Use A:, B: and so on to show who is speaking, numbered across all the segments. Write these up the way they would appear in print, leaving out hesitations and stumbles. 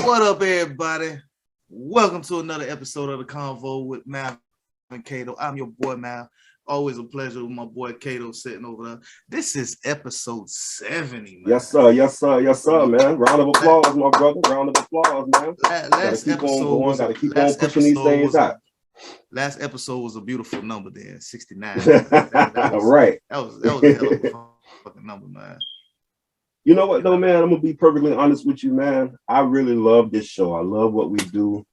A: What up, everybody? Welcome to another episode of the Convo with Mav and Kato. I'm your boy, Mav. Always a pleasure with my boy Kato sitting over there. This is episode 70, man.
B: Yes, sir. Yes, sir. Yes, sir, man. Round of applause, my brother. Round of applause, man.
A: Last
B: keep on
A: episode
B: going.
A: was
B: Gotta keep on pushing these things out.
A: Last episode was a beautiful number, then 69.
B: Right.
A: That was a hell of a fucking number, man.
B: You know what, though, man? I'm gonna be perfectly honest with you, man. I really love this show. I love what we do.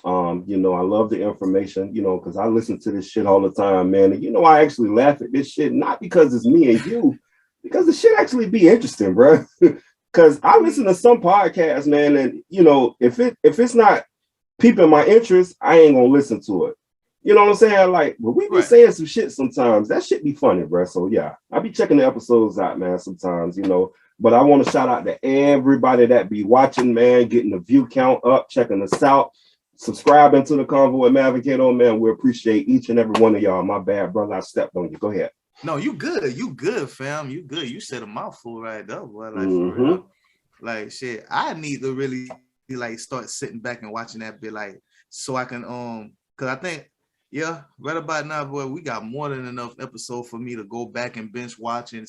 B: I love the information, because I listen to this shit all the time, man. And I actually laugh at this shit, not because it's me and you, because the shit actually be interesting, bro. Because I listen to some podcasts, man, and if it's not piquing my interest, I ain't gonna listen to it. You know what I'm saying? Like, but we be saying some shit sometimes. That shit be funny, bro. So yeah, I be checking the episodes out, man, sometimes, But I want to shout out to everybody that be watching, man, getting the view count up, checking us out, subscribing to the Convo with Mav and Kato, man. We appreciate each and every one of y'all. My bad, brother. I stepped on you. Go ahead.
A: No, you good. You good, fam. You good. You said a mouthful right there, boy. Like, for real. Like, shit, I need to really, start sitting back and watching that bit, so I can, because I think, right about now, boy, we got more than enough episode for me to go back and bench watch and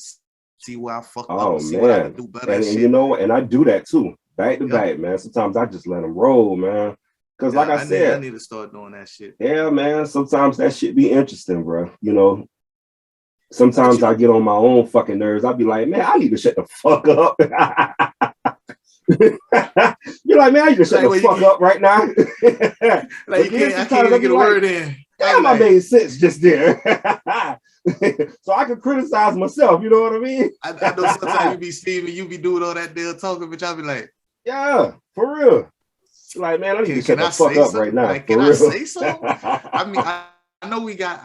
A: see where I fucked up, see what I can do better.
B: And I do that too, back to back, man. Sometimes I just let them roll, man. Because like I said,
A: I need to start doing that shit.
B: Yeah, man. Sometimes that shit be interesting, bro. Sometimes I get on my own fucking nerves. I'll be like, man, I need to shut the fuck up. You're like, man, I need to shut the fuck up right now.
A: Like, I can't even get a word in.
B: Damn, I made sense just there. So I can criticize myself, you know what I mean?
A: I know sometimes you be Steven, you be doing all that damn talking, but y'all be like,
B: yeah, for real. Like, man, I need to shut the fuck up right now.
A: Like, can I say something? I mean, I know we got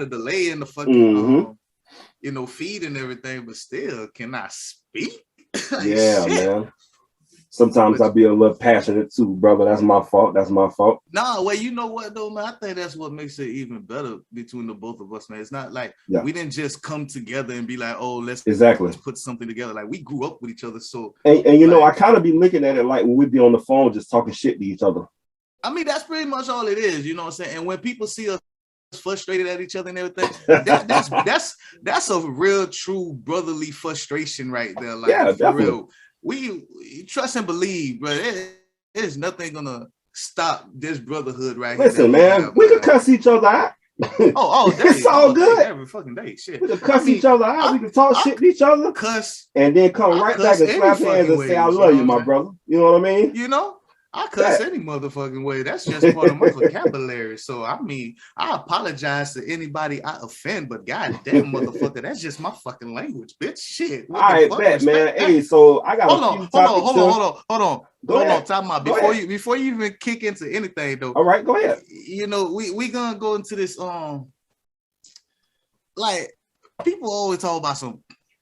A: a delay in the fucking feed and everything, but still, can I speak? Like,
B: yeah, shit. Man. Sometimes I be a little passionate too, brother. That's my fault.
A: Nah, well, you know what though, man? I think that's what makes it even better between the both of us, man. It's not like we didn't just come together and be like, oh, let's put something together. Like, we grew up with each other, so
B: and I kind of be looking at it like when we be on the phone just talking shit to each other.
A: I mean, that's pretty much all it is, you know what I'm saying? And when people see us frustrated at each other and everything, that's a real, true brotherly frustration right there. Like, for definitely. Real. We trust and believe, bro. There's nothing gonna stop this brotherhood right here.
B: Listen, man, we can cuss each other out. It's all good.
A: Every fucking day, shit.
B: We can cuss each other out. We can talk shit to each other,
A: cuss,
B: and then come right back and slap hands and say, "I love you, my brother." You know what I mean?
A: I cuss any motherfucking way. That's just part of my vocabulary. So, I mean, I apologize to anybody I offend, but goddamn, motherfucker, that's just my fucking language, bitch. Shit.
B: All right, bet, man. Hey, so I got
A: hold on. Time out. Before you even kick into anything, though.
B: All right, go ahead.
A: We gonna go into this. Like, people always talk about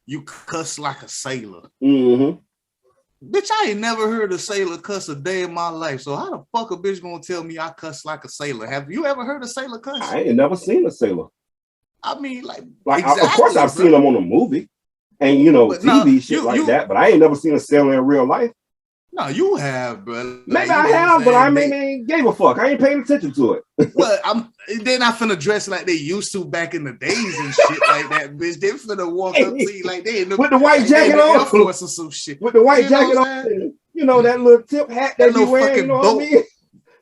A: you cuss like a sailor.
B: Mm-hmm.
A: Bitch, I ain't never heard a sailor cuss a day in my life. So how the fuck a bitch gonna tell me I cuss like a sailor? Have you ever heard a sailor cuss?
B: I ain't never seen a sailor.
A: I mean,
B: exactly, of course I've seen them on a movie and TV shit like that, but I ain't never seen a sailor in real life.
A: No, you have, bro.
B: Maybe I have, but I ain't gave a fuck. I ain't paying attention to it.
A: Well, they're not finna dress like they used to back in the days and shit like that, bitch. They finna walk up to you like they in the
B: with the white jacket on,
A: Air Force or some shit.
B: With the white jacket on, that little tip hat that you wear. You know what I mean?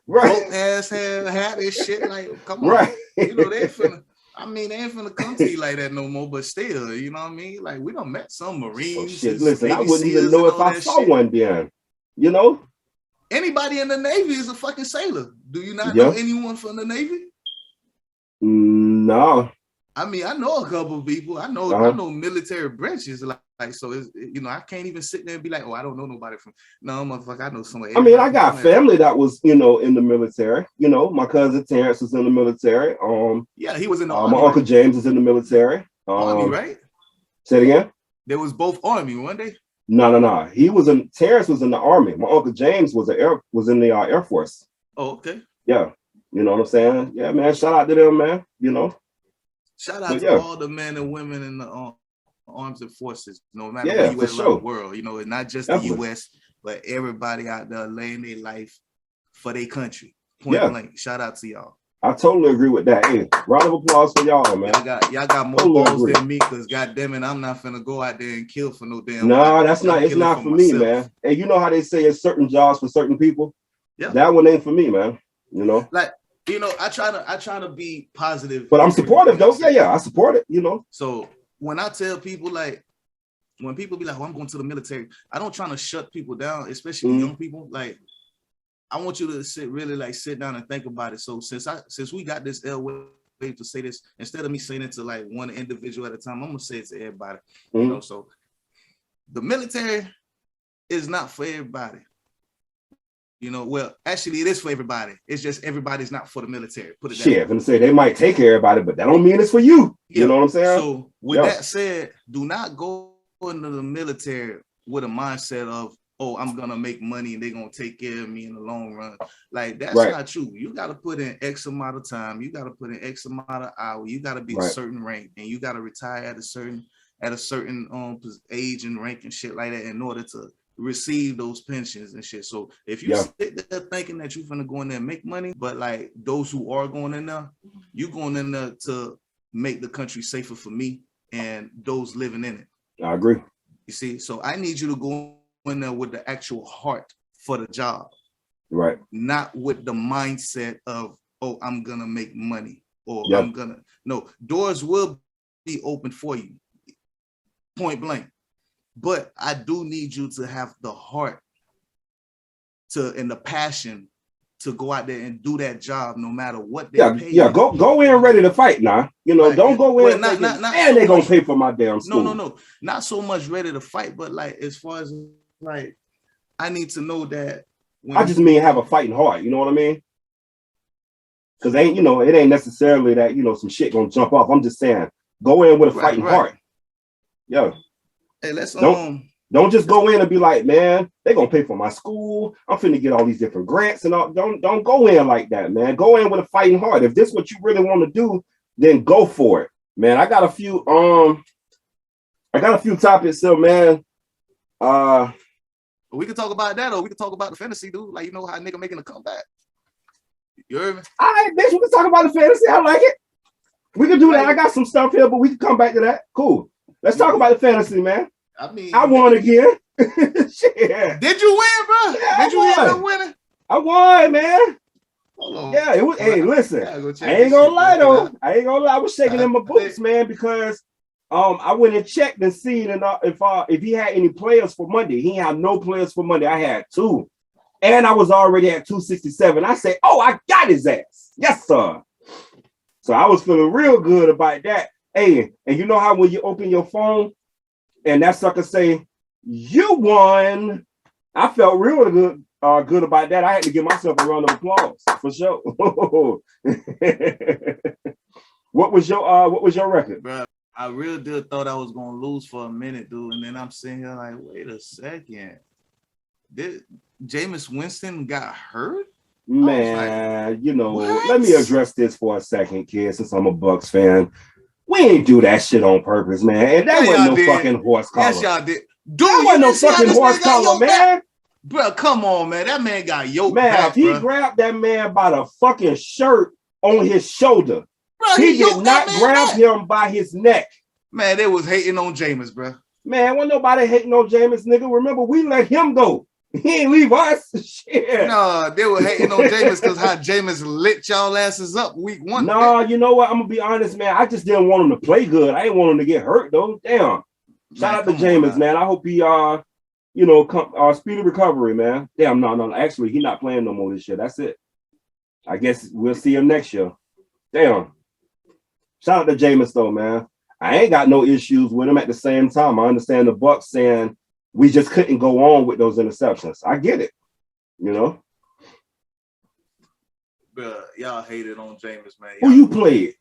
B: Right.
A: Dope ass hat and shit. Like, come on,
B: right?
A: They finna. I mean, they ain't finna come to you like that no more, but still, you know what I mean? Like, we done met some Marines.
B: Shit, listen, I wouldn't even know if I saw one then.
A: Anybody in the Navy is a fucking sailor. Do you not know anyone from the Navy?
B: No.
A: I mean, I know a couple of people. I know military branches. Like, so it's, I can't even sit there and be like, oh, I don't know nobody from. No, motherfucker, I know somebody.
B: I mean, I got family that was, in the military. My cousin Terrence was in the military.
A: Yeah, he was in the Army.
B: My Uncle James was in the military.
A: Army, right?
B: Say it again.
A: There was both Army one day.
B: No. Terrence was in the Army. My Uncle James was in the Air Force.
A: Oh, okay.
B: Yeah. You know what I'm saying? Yeah, man. Shout out to them, man.
A: Shout out to all the men and women in the arms and forces, no matter where you at around the world. Not just the U.S. but everybody out there laying their life for their country. Point blank. Shout out to y'all.
B: I totally agree with that. Hey, round of applause for y'all, man.
A: Y'all got more balls than me, because goddamn it, I'm not finna go out there and kill for no damn.
B: Nah, that's not. It's not for me, man. Hey, you know how they say it's certain jobs for certain people. Yeah, that one ain't for me, man. You know,
A: like I try to be positive,
B: but I'm supportive though. Yeah, I support it. You know,
A: so when I tell people, like, when people be like, "Oh, I'm going to the military," I don't try to shut people down, especially young people. Like, I want you to sit down and think about it. So since we got this L way to say this, instead of me saying it to like one individual at a time, I'm gonna say it to everybody. You know, so the military is not for everybody. You know, well, actually, it is for everybody. It's just everybody's not for the military. Put it that way. I'm gonna say they might take care of everybody, but that don't mean it's for you. You know what I'm saying? So with that said, do not go into the military with a mindset of, oh, I'm gonna make money and they're gonna take care of me in the long run. Like, that's not true. You gotta put in X amount of time, you gotta put in X amount of hours, you gotta be a certain rank, and you gotta retire at a certain age and rank and shit like that in order to receive those pensions and shit. So if you sit there thinking that you're gonna go in there and make money, but like those who are going in there, you going in there to make the country safer for me and those living in it. I agree. You see, so I need you to go in there with the actual heart for the job, right? Not with the mindset of, oh, I'm gonna make money, or I'm gonna. No, doors will be open for you, point blank. But I do need you to have the heart and the passion to go out there and do that job, no matter what they pay. Yeah, go in ready to fight now. You know, don't go in and they're gonna pay for my damn school. No, not so much ready to fight, but like, as far as like, I need to know that. I just mean have a fighting heart. You know what I mean? Because it ain't necessarily that some shit gonna jump off. I'm just saying, go in with a fighting heart. Yeah. Hey, don't just go in and be like, man, they're gonna pay for my school. I'm finna get all these different grants and all. Don't go in like that, man. Go in with a fighting heart. If this is what you really want to do, then go for it, man. I got a few topics, so man. We can talk about that, or we can talk about the fantasy, dude. Like, how a nigga making a comeback. You heard me? All right, bitch, we can talk about the fantasy. I like it. We can do that. I got some stuff here, but we can come back to that. Cool. Let's talk about the fantasy, man. I mean, I won again. Shit. Did you win, bro? Yeah, did you end up winning? I won, man. Yeah, it was. Hey, listen, I ain't gonna lie though. I was shaking in my boots, man, because I went and checked and seen if he had any players for Monday. He had no players for Monday. I had 2, and I was already at 267. I said, "Oh, I got his ass, yes, sir." So I was feeling real good about that. Hey, and you know how when you open your phone and that sucker say you won, I felt real good about that. I had to give myself a round of applause for sure. What was your record, bro? I really did thought I was gonna lose for a minute, dude, and then I'm sitting here like, wait a second, did Jameis Winston got hurt? Man, like, let me address this for a second, kid, since I'm a Bucs fan. We ain't do that shit on purpose, man. And that wasn't no fucking horse collar. Yes, y'all did. Dude, that wasn't no fucking horse collar, man. Bro, come on, man. That man got yoked back, bro. He grabbed that man by the fucking shirt on his shoulder. Bro, he did not grab him by his neck. Man, they was hating on Jameis, bro. Man, wasn't nobody hating on Jameis, nigga. Remember, we let him go. He ain't leave us. Shit. No, they were hating on Jameis because how Jameis lit y'all asses up week 1. No, you know what? I'm gonna be honest, man. I just didn't want him to play good. I didn't want him to get hurt though. Damn. Shout out to Jameis, man. I hope he speedy recovery, man. Damn, no. Actually, he's not playing no more this year. That's it. I guess we'll see him next year. Damn. Shout out to Jameis though, man. I ain't got no issues with him. At the same time, I understand the Bucs saying we just couldn't go on with those interceptions. I get it, But y'all hated on Jameis, man. Who you played?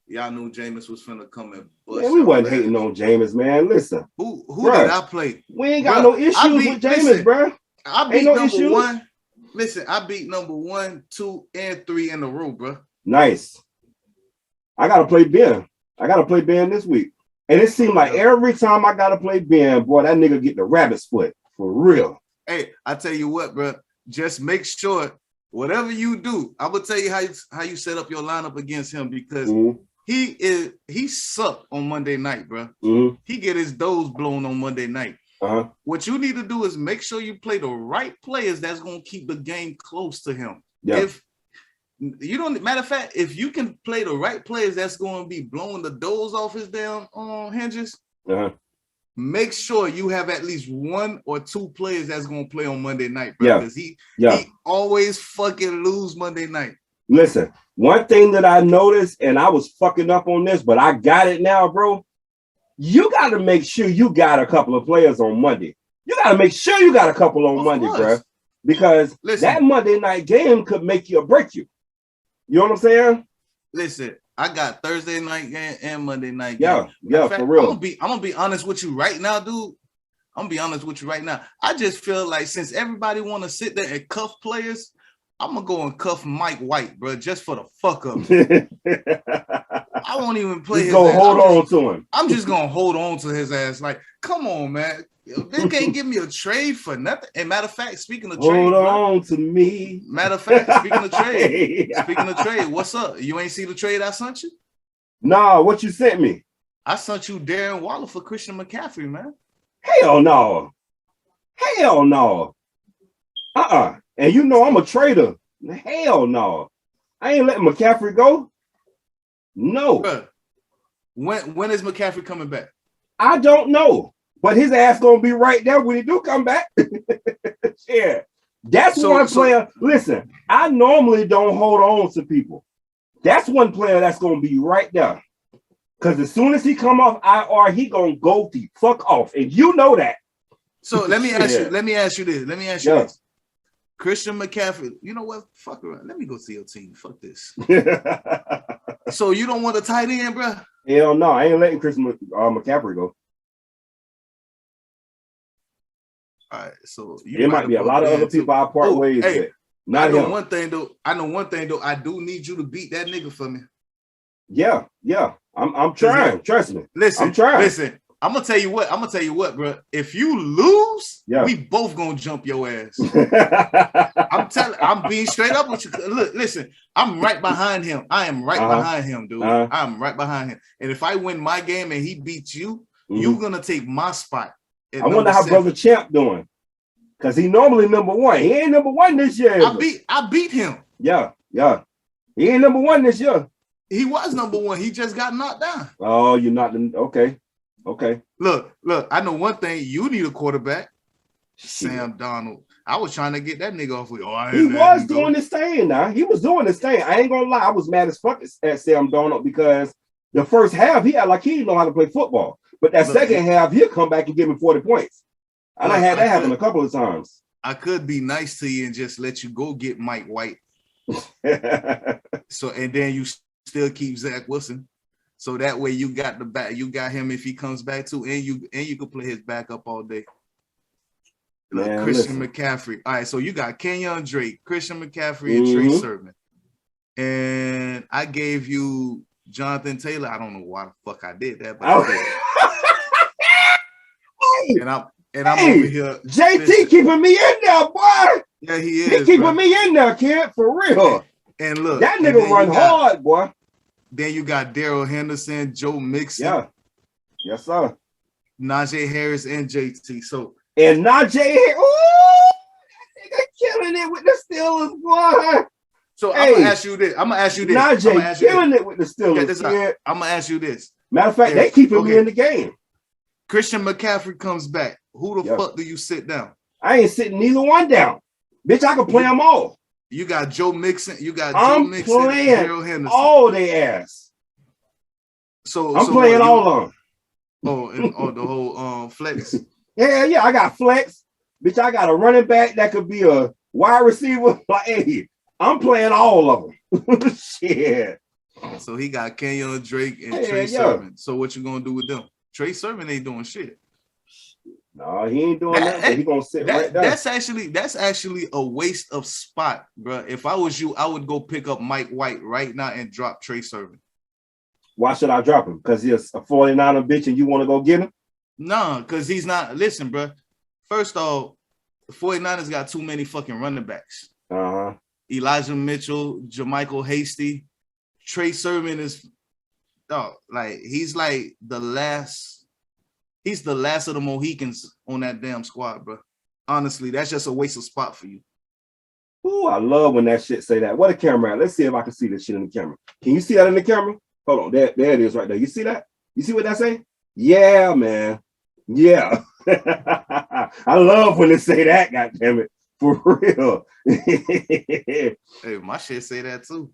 A: Y'all knew Jameis was finna come and bust. Man, we wasn't hating on Jameis, man. Listen. Who did I play? We ain't got no issues with Jameis, bro. I beat number 1. Listen, I beat number 1, 2, and 3 in a row, bro. Nice. I gotta play Ben. This week. And it seemed like every time I gotta play Ben, boy, that nigga get the rabbit's foot. For real. Hey, I tell you what, bro. Just make sure whatever you do, I will tell you how you set up your lineup against him because he sucked on Monday night, bro. He get his doors blown on Monday night. What you need to do is make sure you play the right players that's gonna keep the game close to him. Yeah. If you don't, matter of fact, if you can play the right players that's going to be blowing the doors off his damn hinges, make sure you have at least 1 or 2 players that's going to play on Monday night, bro. Because he always fucking lose Monday night.
B: Listen, one thing that I noticed, and I was fucking up on this, but I got it now, bro. You got to make sure you got a couple of players on Monday. You got to make sure you got a couple on Monday, bro. Because that Monday night game could make you or break you. You know what I'm saying?
A: Listen, I got Thursday night game and Monday night game.
B: Yeah, for real.
A: I'm gonna be honest with you right now, dude. I'm gonna be honest with you right now. I just feel like since everybody want to sit there and cuff players, I'm gonna go and cuff Mike White, bro, just for the fuck up. I won't even play his ass.
B: Hold on to him.
A: I'm just gonna hold on to his ass. Like, come on, man. They can't give me a trade for nothing. And matter of fact, speaking of trade,
B: hold on to me.
A: Matter of fact, speaking of trade, what's up? You ain't see the trade I sent you?
B: Nah, what you sent me?
A: I sent you Darren Waller for Christian McCaffrey, man.
B: Hell no. And you know I'm a trader. Hell no. I ain't letting McCaffrey go. No.
A: Bruh, when is McCaffrey coming back?
B: I don't know. But his ass gonna be right there when he do come back. Yeah. That's one player. Listen, I normally don't hold on to people. That's one player that's gonna be right there. Because as soon as he come off IR, he gonna go the fuck off. And you know that. So
A: let me ask you this. Christian McCaffrey, you know what? Fuck around. Let me go see your team. Fuck this. So you don't want a tight end, bro?
B: Hell no. I ain't letting Christian McCaffrey go.
A: All right, so
B: it might be a lot of other people I part ways with.
A: I know one thing though. I do need you to beat that nigga for me.
B: Yeah. I'm trying. Trust me. I'm trying.
A: Listen. I'm gonna tell you what, bro. If you lose, we both gonna jump your ass. I'm being straight up with you. Look, listen, I'm right behind him. I am right behind him, dude. I'm right behind him. And if I win my game and he beats you, you're gonna take my spot.
B: I wonder how Brother Champ doing. Because he normally number 1. He ain't number 1 this year.
A: I beat him.
B: Yeah. He ain't number 1 this year.
A: He was number 1. He just got knocked down.
B: Oh, you're not okay.
A: Look, I know one thing. You need a quarterback. Sam Donald. I was trying to get that nigga off with.
B: He was doing this thing now. He was doing this thing. I ain't gonna lie. I was mad as fuck at Sam Donald because the first half he had like he didn't know how to play football. But that second half, he'll come back and give him 40 points. I had that happen a couple of times.
A: I could be nice to you and just let you go get Mike White. And then you still keep Zach Wilson. So that way you got the back, you got him if he comes back too, and you can play his backup all day. Man, Christian McCaffrey. All right, so you got Kenyon Drake, Christian McCaffrey, and Trey Sermon. And I gave you Jonathan Taylor. I don't know why the fuck I did that, but I did. And I'm over here.
B: JT keeping me in there, boy.
A: Yeah, he is.
B: He keeping me in there, kid, for real.
A: And look,
B: that nigga run hard, boy.
A: Then you got Daryl Henderson, Joe Mixon.
B: Yeah. Yes, sir.
A: Najee Harris and JT. So
B: and Najee, ooh, nigga killing it with the Steelers, boy.
A: So I'm gonna ask you this.
B: Najee killing it with the Steelers.
A: I'm gonna ask you this.
B: Matter of fact, they keeping me in the game.
A: Christian McCaffrey comes back. Who the fuck do you sit down?
B: I ain't sitting neither one down. Bitch, I can play them all.
A: You got Joe Mixon.
B: I'm playing Daryl Henderson. All they ass. So I'm playing all of them.
A: Oh, the whole flex.
B: Yeah, I got flex. Bitch, I got a running back that could be a wide receiver. Like, hey, I'm playing all of them. Shit.
A: So he got Kenyon Drake and Trey Sermon. So what you gonna do with them? Trey Sermon ain't doing shit.
B: No, he ain't doing that. He gonna sit right there.
A: That's actually a waste of spot, bro. If I was you, I would go pick up Mike White right now and drop Trey Sermon.
B: Why should I drop him? Because he's a 49er bitch and you want to go get him?
A: No, because he's not. Listen, bro. First off, the 49ers got too many fucking running backs.
B: Uh-huh.
A: Elijah Mitchell, Jermichael Hasty, Trey Sermon is like he's like the last. He's the last of the Mohicans on that damn squad, bro. Honestly, that's just a waste of spot for you.
B: Ooh, I love when that shit say that. What a camera at? Let's see if I can see this shit in the camera. Can you see that in the camera? Hold on, there it is right there. You see that? You see what that say? Yeah, man. Yeah. I love when they say that, goddamn it. For real.
A: Hey, my shit say that too.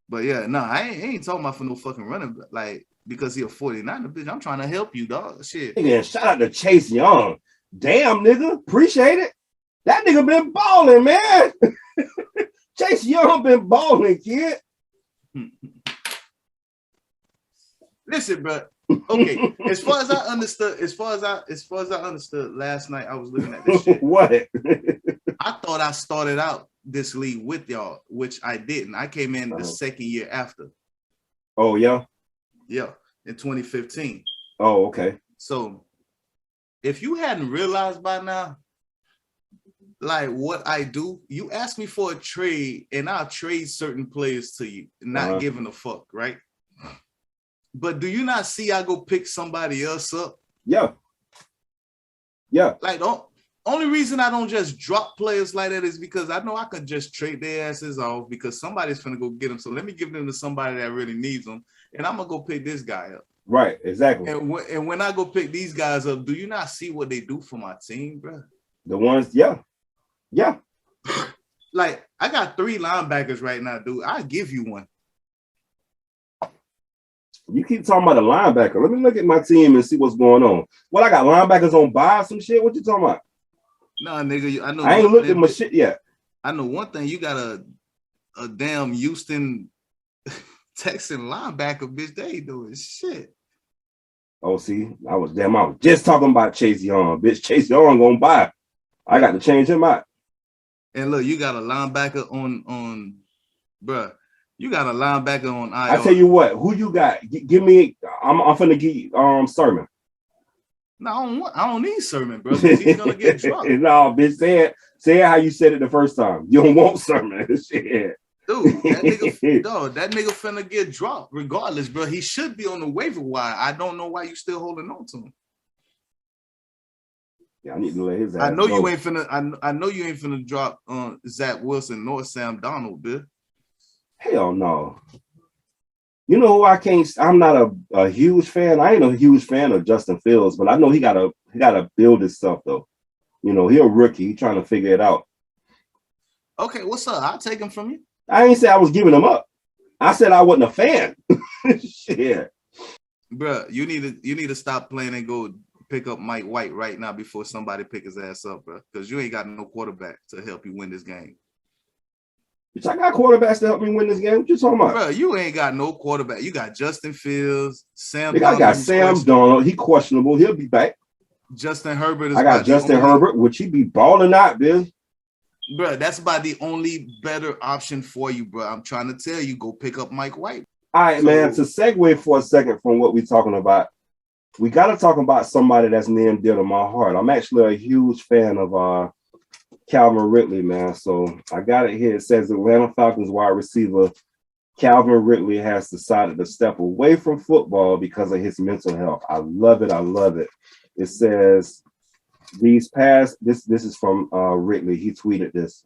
A: But yeah, no, I ain't talking about for no fucking running, like, because he a 49er, bitch. I'm trying to help you, dog. Shit.
B: Yeah, shout out to Chase Young. Damn, nigga. Appreciate it. That nigga been balling, man. Chase Young been balling, kid.
A: Listen, bro. Okay, as far as I understood last night, I was looking at this shit.
B: What?
A: I thought I started out this league with y'all, which I didn't. I came in the second year after.
B: Oh, yeah?
A: Yeah, in 2015.
B: Oh, okay.
A: So if you hadn't realized by now, like what I do, you ask me for a trade and I'll trade certain players to you, not giving a fuck, right? But do you not see I go pick somebody else up?
B: Yeah. Yeah.
A: Like, only reason I don't just drop players like that is because I know I could just trade their asses off because somebody's finna go get them. So let me give them to somebody that really needs them, and I'm gonna go pick this guy up.
B: Right, exactly.
A: And when I go pick these guys up, do you not see what they do for my team, bro?
B: The ones, yeah. Yeah.
A: Like, I got 3 linebackers right now, dude. I'll give you one.
B: You keep talking about a linebacker. Let me look at my team and see what's going on. What, I got linebackers on buy some shit? What you talking about?
A: Nah, nigga, I know.
B: I ain't looked at my shit yet.
A: I know one thing. You got a damn Houston Texan linebacker, bitch. They ain't doing shit.
B: Oh, see, I was just talking about Chase Young. Bitch, Chase Young gonna buy. I got to change him out.
A: And look, you got a linebacker on bruh. You got a linebacker on IR.
B: I tell you what, who you got? Give me. I'm finna give Sermon.
A: No, I don't need Sermon, bro. He's gonna get dropped.
B: No, bitch, say it how you said it the first time. You don't want Sermon. Shit.
A: Dude, that nigga finna get dropped regardless, bro. He should be on the waiver wire. I don't know why you still holding on to him.
B: Yeah, I need to let his ass
A: I know
B: go.
A: you ain't finna drop Zach Wilson nor Sam Donald, bitch.
B: Hell no. You know who I'm not a huge fan. I ain't a huge fan of Justin Fields, but I know he gotta build himself though. You know, he a rookie. He trying to figure it out.
A: Okay, what's up? I'll take him from you.
B: I ain't say I was giving him up. I said I wasn't a fan. Shit.
A: Bro, you need to stop playing and go pick up Mike White right now before somebody pick his ass up, bro. Because you ain't got no quarterback to help you win this game.
B: I got quarterbacks to help me win this game. What you talking about?
A: Bro, you ain't got no quarterback. You got Justin Fields, Sam
B: Donald. I got Sam Donald. He questionable. He'll be back.
A: Justin Herbert is
B: I got Justin Herbert, which he be balling out, Bill.
A: Bro, that's about the only better option for you, bro. I'm trying to tell you, go pick up Mike White.
B: All right, man. To segue for a second from what we're talking about, we got to talk about somebody that's near and dear to my heart. I'm actually a huge fan of Calvin Ridley, man. So I got it here. It says Atlanta Falcons wide receiver Calvin Ridley has decided to step away from football because of his mental health. I love it. I love it. It says this is from Ridley. He tweeted this.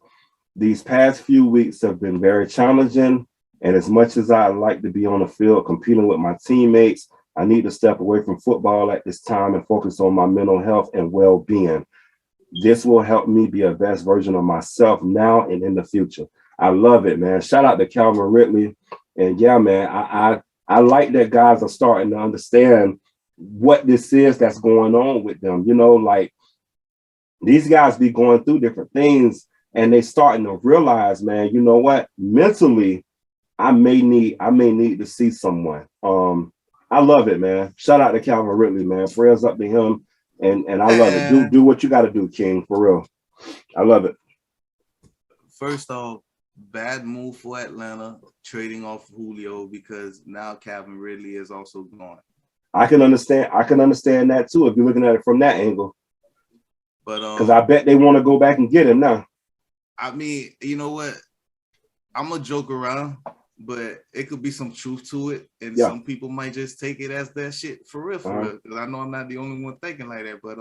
B: These past few weeks have been very challenging. And as much as I'd like to be on the field competing with my teammates, I need to step away from football at this time and focus on my mental health and well-being. This will help me be a best version of myself now and in the future. I love it, man. Shout out to Calvin Ridley. And yeah, man, I like that guys are starting to understand what this is that's going on with them. You know, like these guys be going through different things and they starting to realize, man, you know what? Mentally, I may need to see someone. I love it, man. Shout out to Calvin Ridley, man. Prayers up to him. And I love it. Do what you got to do, King, for real. I love it.
A: First off, bad move for Atlanta, trading off Julio because now Calvin Ridley is also gone.
B: I can understand that too if you're looking at it from that angle.
A: But
B: because I bet they want to go back and get him now.
A: I mean, you know what? I'm gonna joke around, but it could be some truth to it, and some people might just take it as that shit for real, real. Because I know I'm not the only one thinking like that. But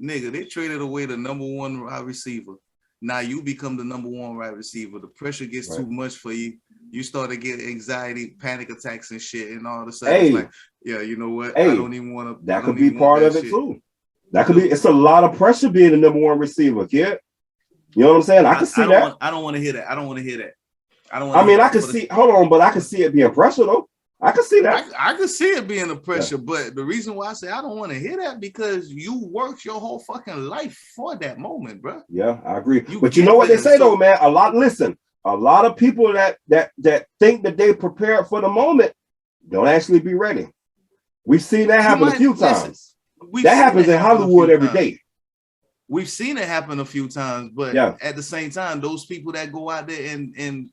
A: nigga, they traded away the number one wide receiver. Now you become the number one wide receiver. The pressure gets too much for you. You start to get anxiety, panic attacks, and shit, and all of a sudden it's like, yeah, you know what? I don't even want to.
B: That could be part of it too. That could be. It's a lot of pressure being the number one receiver, kid. You know what I'm saying? I can see that.
A: I don't want to hear that. I don't want to hear that.
B: I mean, I can see. Hold on, but I can see it being pressure though. I can see that.
A: I can see it being the pressure, but the reason why I say I don't want to hear that because you worked your whole fucking life for that moment, bro.
B: Yeah, I agree. But you know what they say though, man? A lot of people that think that they prepared for the moment don't actually be ready. We've seen that happen a few times. That happens in Hollywood every day.
A: We've seen it happen a few times, but at the same time, those people that go out there and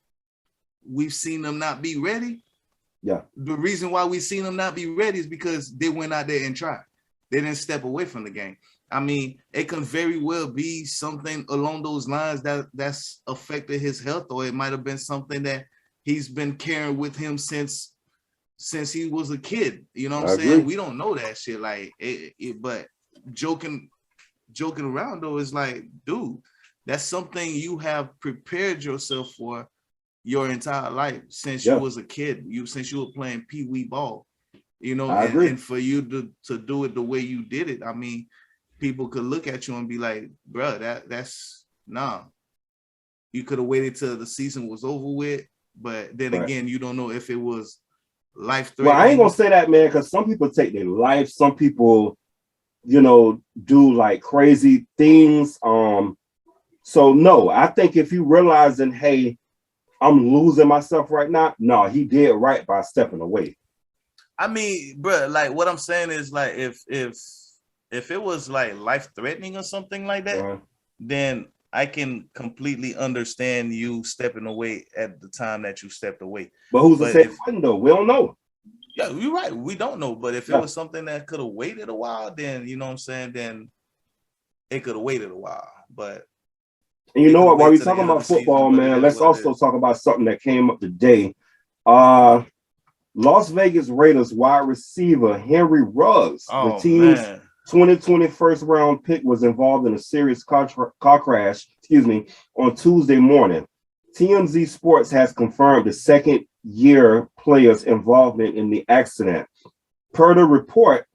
A: we've seen them not be ready.
B: Yeah.
A: The reason why we seen them not be ready is because they went out there and tried. They didn't step away from the game. I mean, it can very well be something along those lines that's affected his health, or it might have been something that he's been carrying with him since he was a kid. You know what I'm saying? We don't know that shit. Like but joking around though is like, dude, that's something you have prepared yourself for your entire life since you was a kid. Since you were playing pee-wee ball, you know, and for you to do it the way you did it, I mean, people could look at you and be like, bro, that's nah. You could have waited till the season was over with, but then again, you don't know if it was life-threatening.
B: Well, I ain't gonna say that, man, because some people take their life, some people, you know, do like crazy things. So no, I think if you realizing, hey, I'm losing myself right now. No, he did right by stepping away.
A: I mean, bro, like what I'm saying is like if it was like life threatening or something like that, then I can completely understand you stepping away at the time that you stepped away.
B: But who's to say it wasn't though? We don't know.
A: Yeah, you're right. We don't know. But if it was something that could have waited a while, then you know what I'm saying, then it could have waited a while. But
B: and you know what? While we're talking about football, man, let's also talk about something that came up today. Las Vegas Raiders wide receiver Henry Ruggs, the team's 2020 first round pick, was involved in a serious car crash, on Tuesday morning. TMZ Sports has confirmed the second-year player's involvement in the accident. Per the report,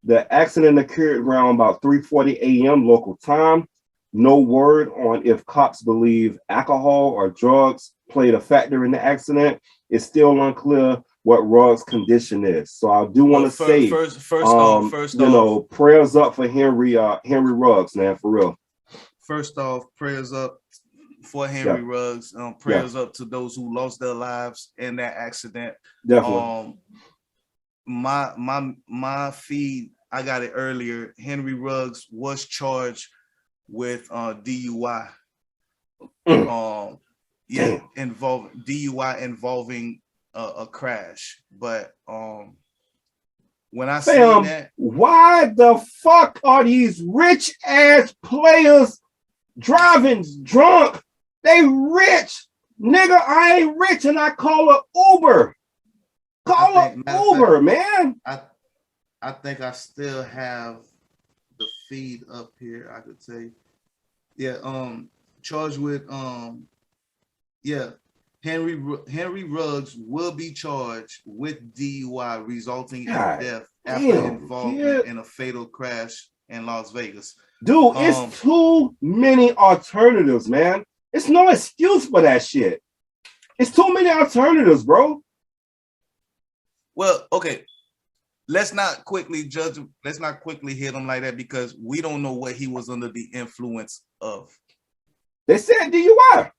B: the accident occurred around about 3:40 a.m. local time. No word on if cops believe alcohol or drugs played a factor in the accident. It's still unclear what Ruggs' condition is. So I do want to say, first off, prayers up for Henry Ruggs, man, for real.
A: First off, prayers up for Henry Ruggs. Prayers up to those who lost their lives in that accident.
B: Definitely.
A: My feed, I got it earlier. Henry Ruggs was charged with DUI. involving a crash. But when I see that,
B: why the fuck are these rich ass players driving drunk? They rich, nigga. I ain't rich, and I call a Uber. Uber, man.
A: I think I still have the feed up here. I could say, charged with Henry Ruggs will be charged with DUI resulting in death after involvement in a fatal crash in Las Vegas.
B: Dude, it's too many alternatives, man. It's no excuse for that shit. It's too many alternatives, bro.
A: Well, okay. Let's not quickly judge him. Let's not quickly hit him like that because we don't know what he was under the influence of.
B: They said DUI.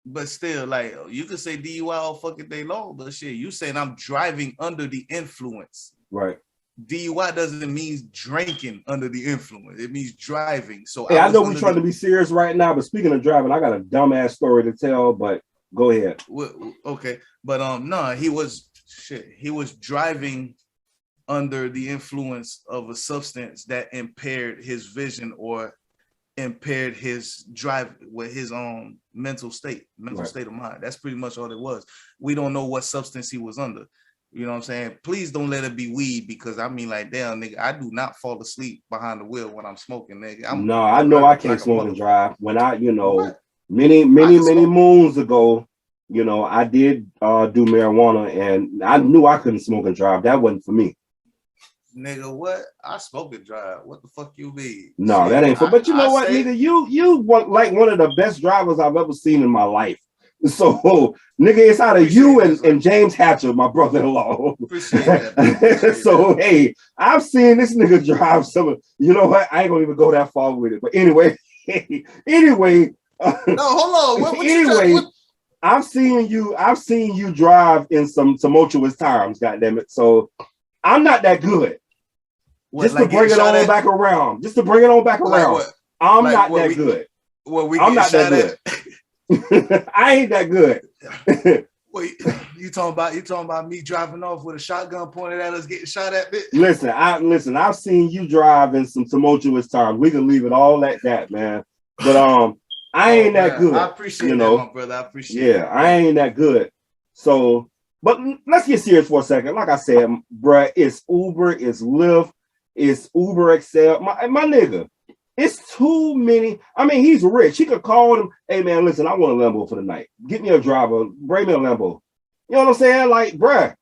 A: But still, like, you could say DUI all fucking day long, but shit, you saying I'm driving under the influence.
B: Right.
A: DUI doesn't mean drinking under the influence. It means driving. So
B: hey, I know we're trying to be serious right now, but speaking of driving, I got a dumbass story to tell, but go ahead.
A: Okay. But no, he was driving under the influence of a substance that impaired his vision or impaired his drive with his own mental state of mind. That's pretty much all it was. We don't know what substance he was under. You know what I'm saying? Please don't let it be weed, because I mean, like, damn, nigga, I do not fall asleep behind the wheel when I'm smoking, nigga.
B: I know I can't smoke and drive. When I, many moons ago, I did do marijuana, and I knew I couldn't smoke and drive. That wasn't for me.
A: Nigga, what? I smoke and drive. What the fuck you mean?
B: No, that ain't for. But you know what, nigga? You want like one of the best drivers I've ever seen in my life. So, nigga, it's out of you and James Hatcher, my brother-in-law.
A: Appreciate that.
B: So, hey, I've seen this nigga drive some. You know what? I ain't gonna even go that far with it. But anyway,
A: no, hold on.
B: Anyway, I've seen you drive in some tumultuous times. Goddamn it! So, I'm not that good. Just to bring it on back around. I'm not that good. I'm not that good. I ain't that good.
A: Wait, you talking about me driving off with a shotgun pointed at us, getting shot at, bitch?
B: Listen, I've seen you drive in some tumultuous times. We can leave it all at that, man. But I ain't that good.
A: I appreciate that, my brother. I appreciate it.
B: I ain't that good. So, but let's get serious for a second. Like I said, bruh, it's Uber, it's Lyft, it's Uber XL. My nigga. It's too many. I mean, he's rich. He could call them, hey, man, listen, I want a Lambo for the night. Get me a driver. Bring me a Lambo. You know what I'm saying? Like, bruh,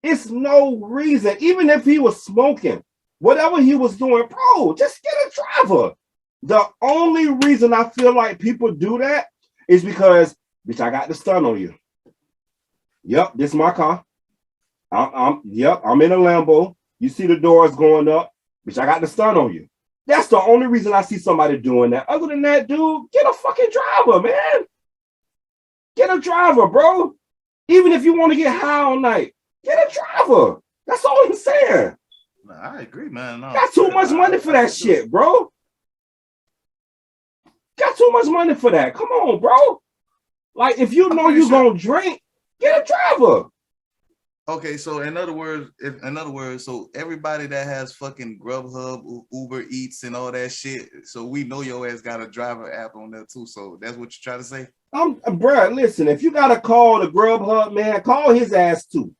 B: it's no reason. Even if he was smoking, whatever he was doing, bro, just get a driver. The only reason I feel like people do that is because, bitch, I got the stun on you. Yep, this is my car. I'm in a Lambo. You see the doors going up. Bitch, I got the stun on you. That's the only reason I see somebody doing that. Other than that, dude, get a fucking driver, man. Get a driver, bro. Even if you want to get high all night, get a driver. That's all I'm saying.
A: I agree, man. No,
B: got too much money for that shit, bro. Got too much money for that. Come on, bro. Like, if you know you're gonna drink, get a driver.
A: Okay, so in other words, so everybody that has fucking Grubhub, Uber Eats, and all that shit, so we know your ass got a driver app on there too. So that's what you're trying to say?
B: Bruh, listen, if you gotta call the Grubhub, man, call his ass too.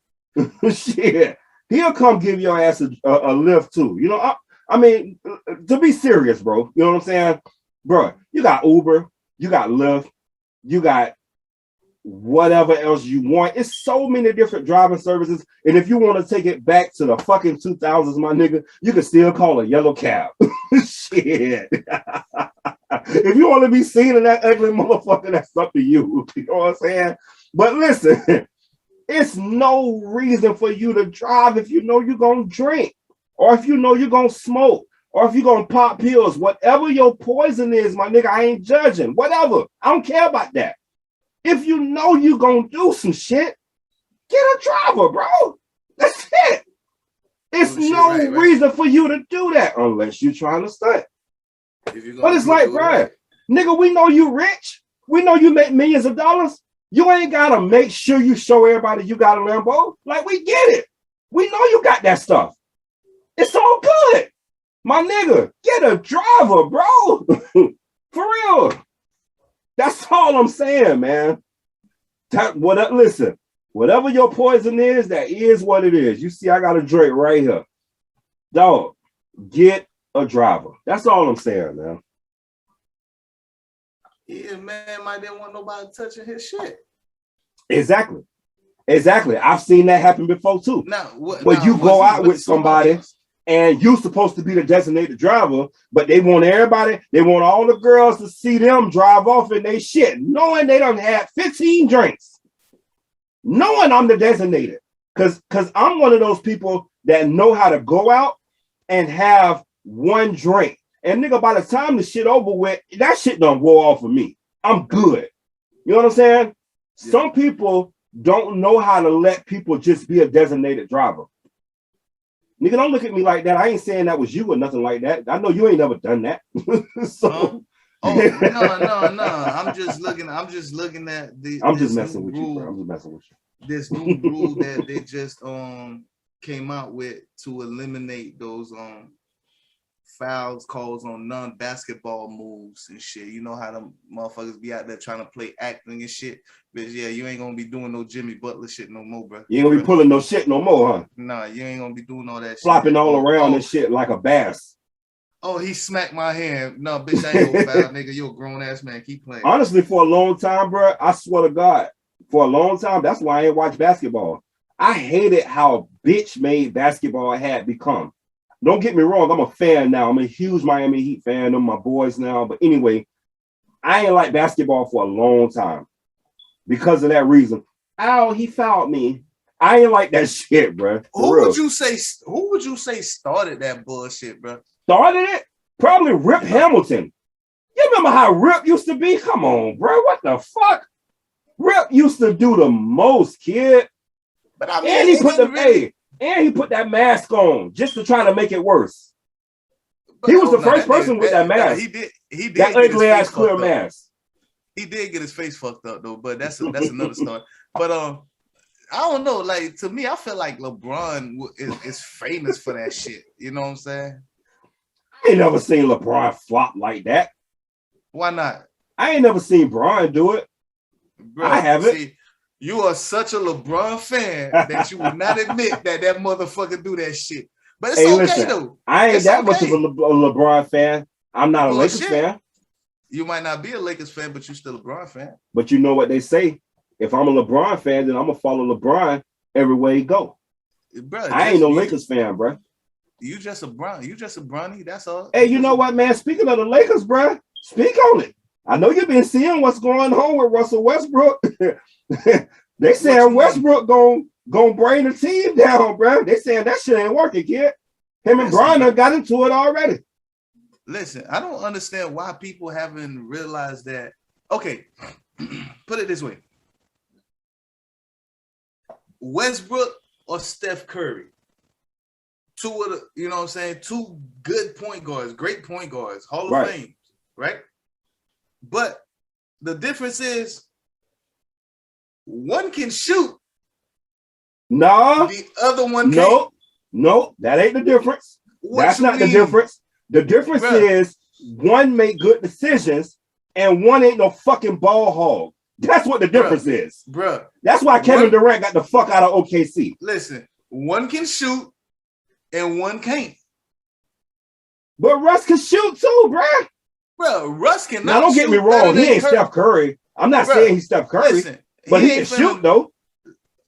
B: Shit, he'll come give your ass a lift too. You know, I mean, to be serious, bro. You know what I'm saying, bruh? You got Uber, you got Lyft, you got whatever else you want. It's so many different driving services, and if you want to take it back to the fucking 2000s, my nigga, you can still call a yellow cab. Shit. If you want to be seen in that ugly motherfucker, that's up to you. You know what I'm saying? But listen, it's no reason for you to drive if you know you're gonna drink, or if you know you're gonna smoke, or if you're gonna pop pills. Whatever your poison is, my nigga, I ain't judging. Whatever. I don't care about that. If you know you're going to do some shit, get a driver, bro. That's it. It's no reason for you to do that unless you're trying to stunt. But it's like, bro, nigga, we know you rich. We know you make millions of dollars. You ain't got to make sure you show everybody you got a Lambo. Like, we get it. We know you got that stuff. It's all good. My nigga, get a driver, bro. For real. That's all I'm saying, man. Listen, whatever your poison is, that is what it is. You see, I got a drink right here. Dog, get a driver. That's all I'm saying, man.
A: Yeah, man, might didn't want nobody touching his shit.
B: Exactly. I've seen that happen before too. But you go out with somebody and you're supposed to be the designated driver, but they want all the girls to see them drive off in their shit, knowing they done had 15 drinks, knowing I'm the designated. Because I'm one of those people that know how to go out and have one drink. And nigga, by the time the shit over with, that shit done wore off of me. I'm good. You know what I'm saying? Yeah. Some people don't know how to let people just be a designated driver. Nigga, don't look at me like that. I ain't saying that was you or nothing like that. I know you ain't never done that. So,
A: no. I'm just looking at the.
B: I'm just messing with you, bro. I'm just messing with you.
A: This new rule that they just came out with to eliminate those fouls calls on non-basketball moves and shit. You know how them motherfuckers be out there trying to play acting and shit. But yeah, you ain't gonna be doing no Jimmy Butler shit no more, bro.
B: You ain't gonna be pulling no shit no more, huh?
A: Nah, you ain't gonna be doing all that
B: flopping
A: shit.
B: all around and shit like a bass.
A: Oh, he smacked my hand. No, bitch, I ain't no foul, nigga. You a grown ass man. Keep playing.
B: Honestly, for a long time, bro, I swear to God, for a long time, that's why I ain't watch basketball. I hated how bitch made basketball had become. Don't get me wrong, I'm a fan now. I'm a huge Miami Heat fan. I'm my boys now. But anyway, I ain't like basketball for a long time because of that reason. Ow, he fouled me. I ain't like that shit, bro.
A: Who would you say started that bullshit, bro?
B: Started it? Probably Rip Hamilton. You remember how Rip used to be? Come on, bro. What the fuck? Rip used to do the most, kid.
A: But I mean,
B: and he put that mask on just to try to make it worse. He was the first person with that mask.
A: He did
B: that ugly ass clear mask.
A: He did get his face fucked up though, but that's another story. But I don't know. Like, to me, I feel like LeBron is famous for that shit. You know what I'm saying?
B: I ain't never seen LeBron flop like that.
A: Why not?
B: I ain't never seen Brian do it. Bro, I haven't. See,
A: you are such a LeBron fan that you would not admit that motherfucker do that shit. But it's okay, listen, though.
B: I ain't that much of a LeBron fan. I'm not a Lakers fan.
A: You might not be a Lakers fan, but you're still a LeBron fan.
B: But you know what they say. If I'm a LeBron fan, then I'm going to follow LeBron everywhere he go.
A: Bro,
B: I ain't no Lakers fan, bro.
A: You just a Bronny, that's all.
B: Hey, you know what, man? Speaking of the Lakers, bro, speak on it. I know you've been seeing what's going on with Russell Westbrook. They saying Westbrook gonna bring the team down, bro. They saying that shit ain't working, kid. Him and Brian got into it already.
A: Listen, I don't understand why people haven't realized that. Okay, put it this way. Westbrook or Steph Curry? Two of the, you know what I'm saying? Two good point guards, great point guards, Hall of Fame, right? But the difference is one can shoot.
B: No.
A: The other one can't.
B: No, that ain't the difference. That's not the difference. The difference is one make good decisions and one ain't no fucking ball hog. That's what the difference is.
A: Bruh.
B: That's why Kevin Durant got the fuck out of OKC.
A: Listen, one can shoot and one can't.
B: But Russ can shoot too, bruh.
A: Bro, Russ cannot.
B: Now don't get me wrong, he ain't Steph Curry. I'm not saying he's Steph Curry, listen, but he can shoot though.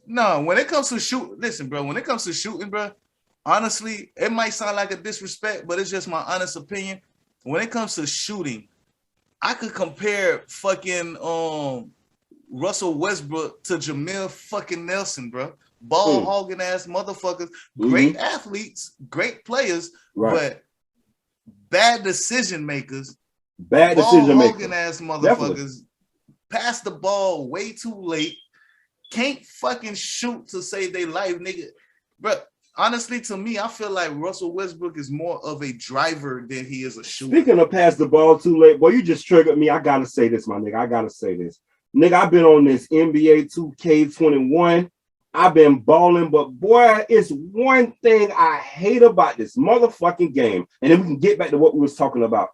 A: No, when it comes to shoot, listen, bro. When it comes to shooting, bro, honestly, it might sound like a disrespect, but it's just my honest opinion. When it comes to shooting, I could compare fucking Russell Westbrook to Jamil fucking Nelson, bro. Ball hogging ass motherfuckers, great athletes, great players, but bad decision makers.
B: Bad decision makers.
A: Ball hogging ass motherfuckers. Pass the ball way too late. Can't fucking shoot to save their life, nigga. But honestly, to me, I feel like Russell Westbrook is more of a driver than he is a shooter.
B: Speaking of pass the ball too late, boy, you just triggered me. I gotta say this, my nigga. I gotta say this. Nigga, I've been on this NBA 2K21. I've been balling, but boy, it's one thing I hate about this motherfucking game. And then we can get back to what we was talking about.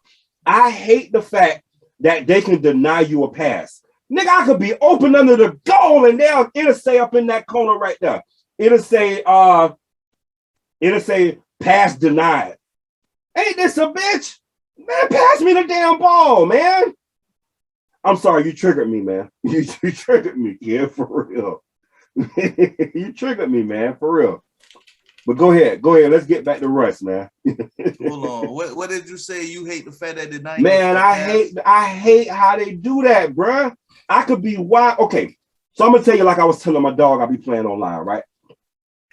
B: I hate the fact that they can deny you a pass. Nigga, I could be open under the goal and it'll say up in that corner right there. It'll say pass denied. Ain't this a bitch? Man, pass me the damn ball, man. I'm sorry, you triggered me, man. You triggered me, kid, for real. You triggered me, man, for real. But go ahead. Let's get back to Russ, man.
A: Hold on. What did you say? You hate the fact that they deny?
B: Man, I hate how they do that, bruh. I could be wild. Okay, so I'm gonna tell you, like I was telling my dog, I'll be playing online, right?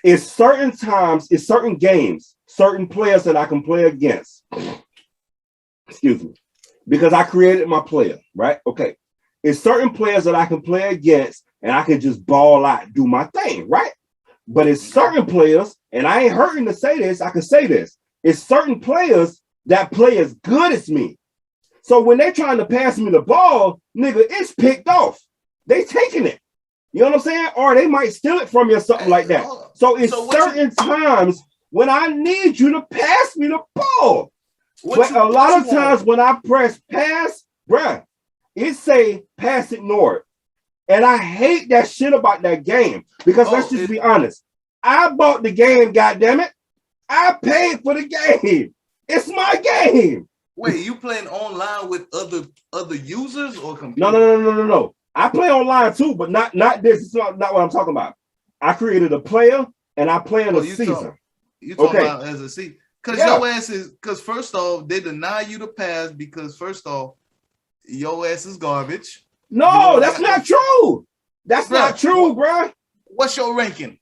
B: It's certain times, it's certain games, certain players that I can play against. Excuse me, because I created my player, right? Okay, it's certain players that I can play against, and I can just ball out, do my thing, right? But it's certain players, and I ain't hurting to say this, I can say this. It's certain players that play as good as me. So when they're trying to pass me the ball, nigga, it's picked off. They taking it. You know what I'm saying? Or they might steal it from you or something like that. So it's certain times when I need you to pass me the ball. But a lot of times when I press pass, bruh, it say pass ignored. And I hate that shit about that game. Because let's just be honest. I bought the game, goddammit. I paid for the game. It's my game.
A: Wait, you playing online with other users or computer?
B: No. I play online too, but not this. It's not what I'm talking about. I created a player and I play in a season.
A: You talking about as a season? Because your ass is, because first off, they deny you the pass because first off, your ass is garbage.
B: No, that's not true. That's not true, bro.
A: What's your ranking?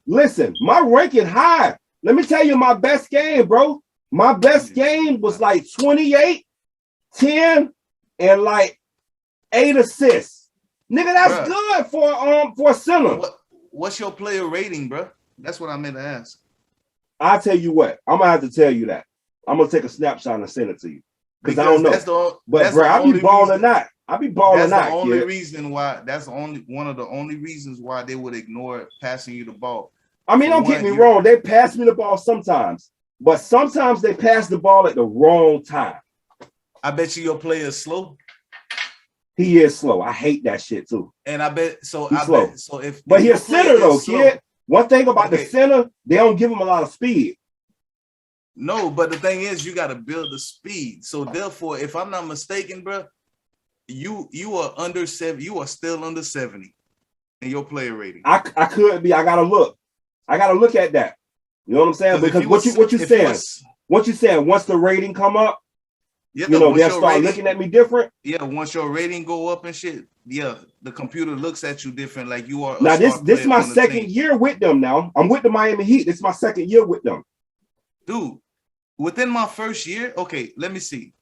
B: Listen, my ranking high. Let me tell you my best game, bro. My best game was like 28, 10, and like 8 assists. Nigga, that's good for a center.
A: What's your player rating, bro? That's what I meant to ask.
B: I'll tell you what. I'm gonna have to tell you that. I'm gonna take a snapshot and send it to you. Because I don't know. But bro, I be balling not. I be balling not.
A: That's the only reason why. That's one of the only reasons why they would ignore passing you the ball.
B: I mean, don't get me wrong. They pass me the ball sometimes, but sometimes they pass the ball at the wrong time.
A: I bet you your player is slow.
B: He is slow. I hate that shit too.
A: And I bet so.
B: He's slow. But he's a center though, kid. One thing about the center, they don't give him a lot of speed.
A: No, but the thing is, you got to build the speed. So therefore, if I'm not mistaken, bro, you are under 70. You are still under 70 in your player rating.
B: I could be. I gotta look. I gotta look at that. You know what I'm saying? Because what you saying? What you saying? Once the rating come up, you know they'll start looking at me different.
A: Yeah, once your rating go up and shit, yeah, the computer looks at you different. Like you are.
B: Now this is my second year with them. Now I'm with the Miami Heat. This is my second year with them,
A: dude. Within my first year, okay, let me see.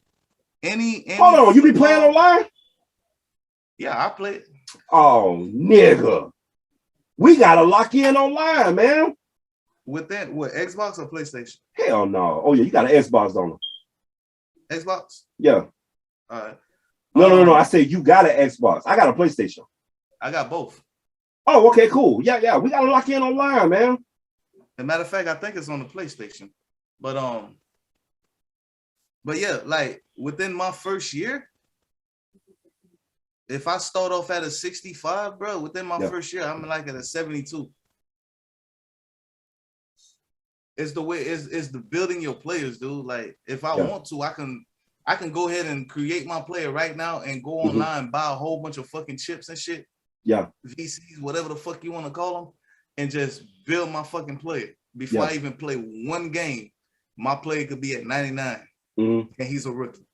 A: Any
B: hold on, you be playing online?
A: Yeah, I play.
B: Oh, nigga. We gotta lock in online, man.
A: With that, what, Xbox or PlayStation?
B: Hell no. Oh yeah, you got an Xbox on them.
A: Xbox?
B: Yeah.
A: All right.
B: No. I say you got an Xbox. I got a PlayStation.
A: I got both.
B: Oh, okay, cool. Yeah. We gotta lock in online, man.
A: As a matter of fact, I think it's on the PlayStation. But yeah, like within my first year, if I start off at a 65, bro, within my first year, I'm like at a 72. It's the way it's the building your players, dude. Like if I want to, I can go ahead and create my player right now and go online, buy a whole bunch of fucking chips and shit.
B: Yeah.
A: VCs, whatever the fuck you want to call them, and just build my fucking player. Before I even play one game, my player could be at 99. And he's a rookie.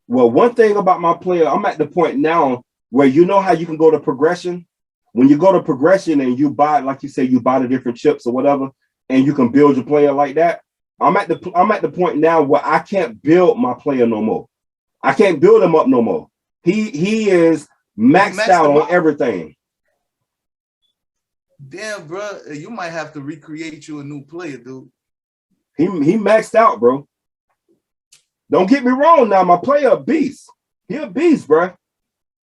B: Well, one thing about my player, I'm at the point now where you know how you can go to progression. When you go to progression and you buy, like you say, you buy the different chips or whatever, and you can build your player like that. I'm at the point now where I can't build my player no more. I can't build him up no more. He is maxed out on everything.
A: Damn, bro, you might have to recreate you a new player, dude.
B: He maxed out, bro. Don't get me wrong now, my player a beast. He a beast, bro.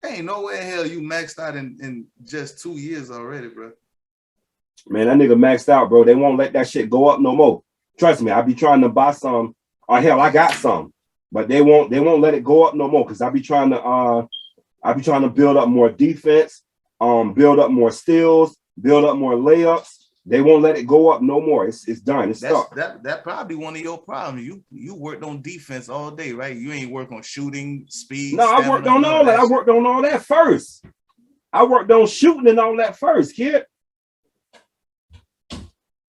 A: Ain't no way in hell you maxed out in just 2 years already, bro.
B: Man, that nigga maxed out, bro. They won't let that shit go up no more. Trust me, I be trying to buy some. Or hell, I got some, but they won't let it go up no more because I be trying to build up more defense, build up more steals, build up more layups. They won't let it go up no more. It's done. It's stuck.
A: That probably one of your problems. You worked on defense all day, right? You ain't work on shooting, speed.
B: No, I worked on all that. I worked on all that first. I worked on shooting and all that first, kid.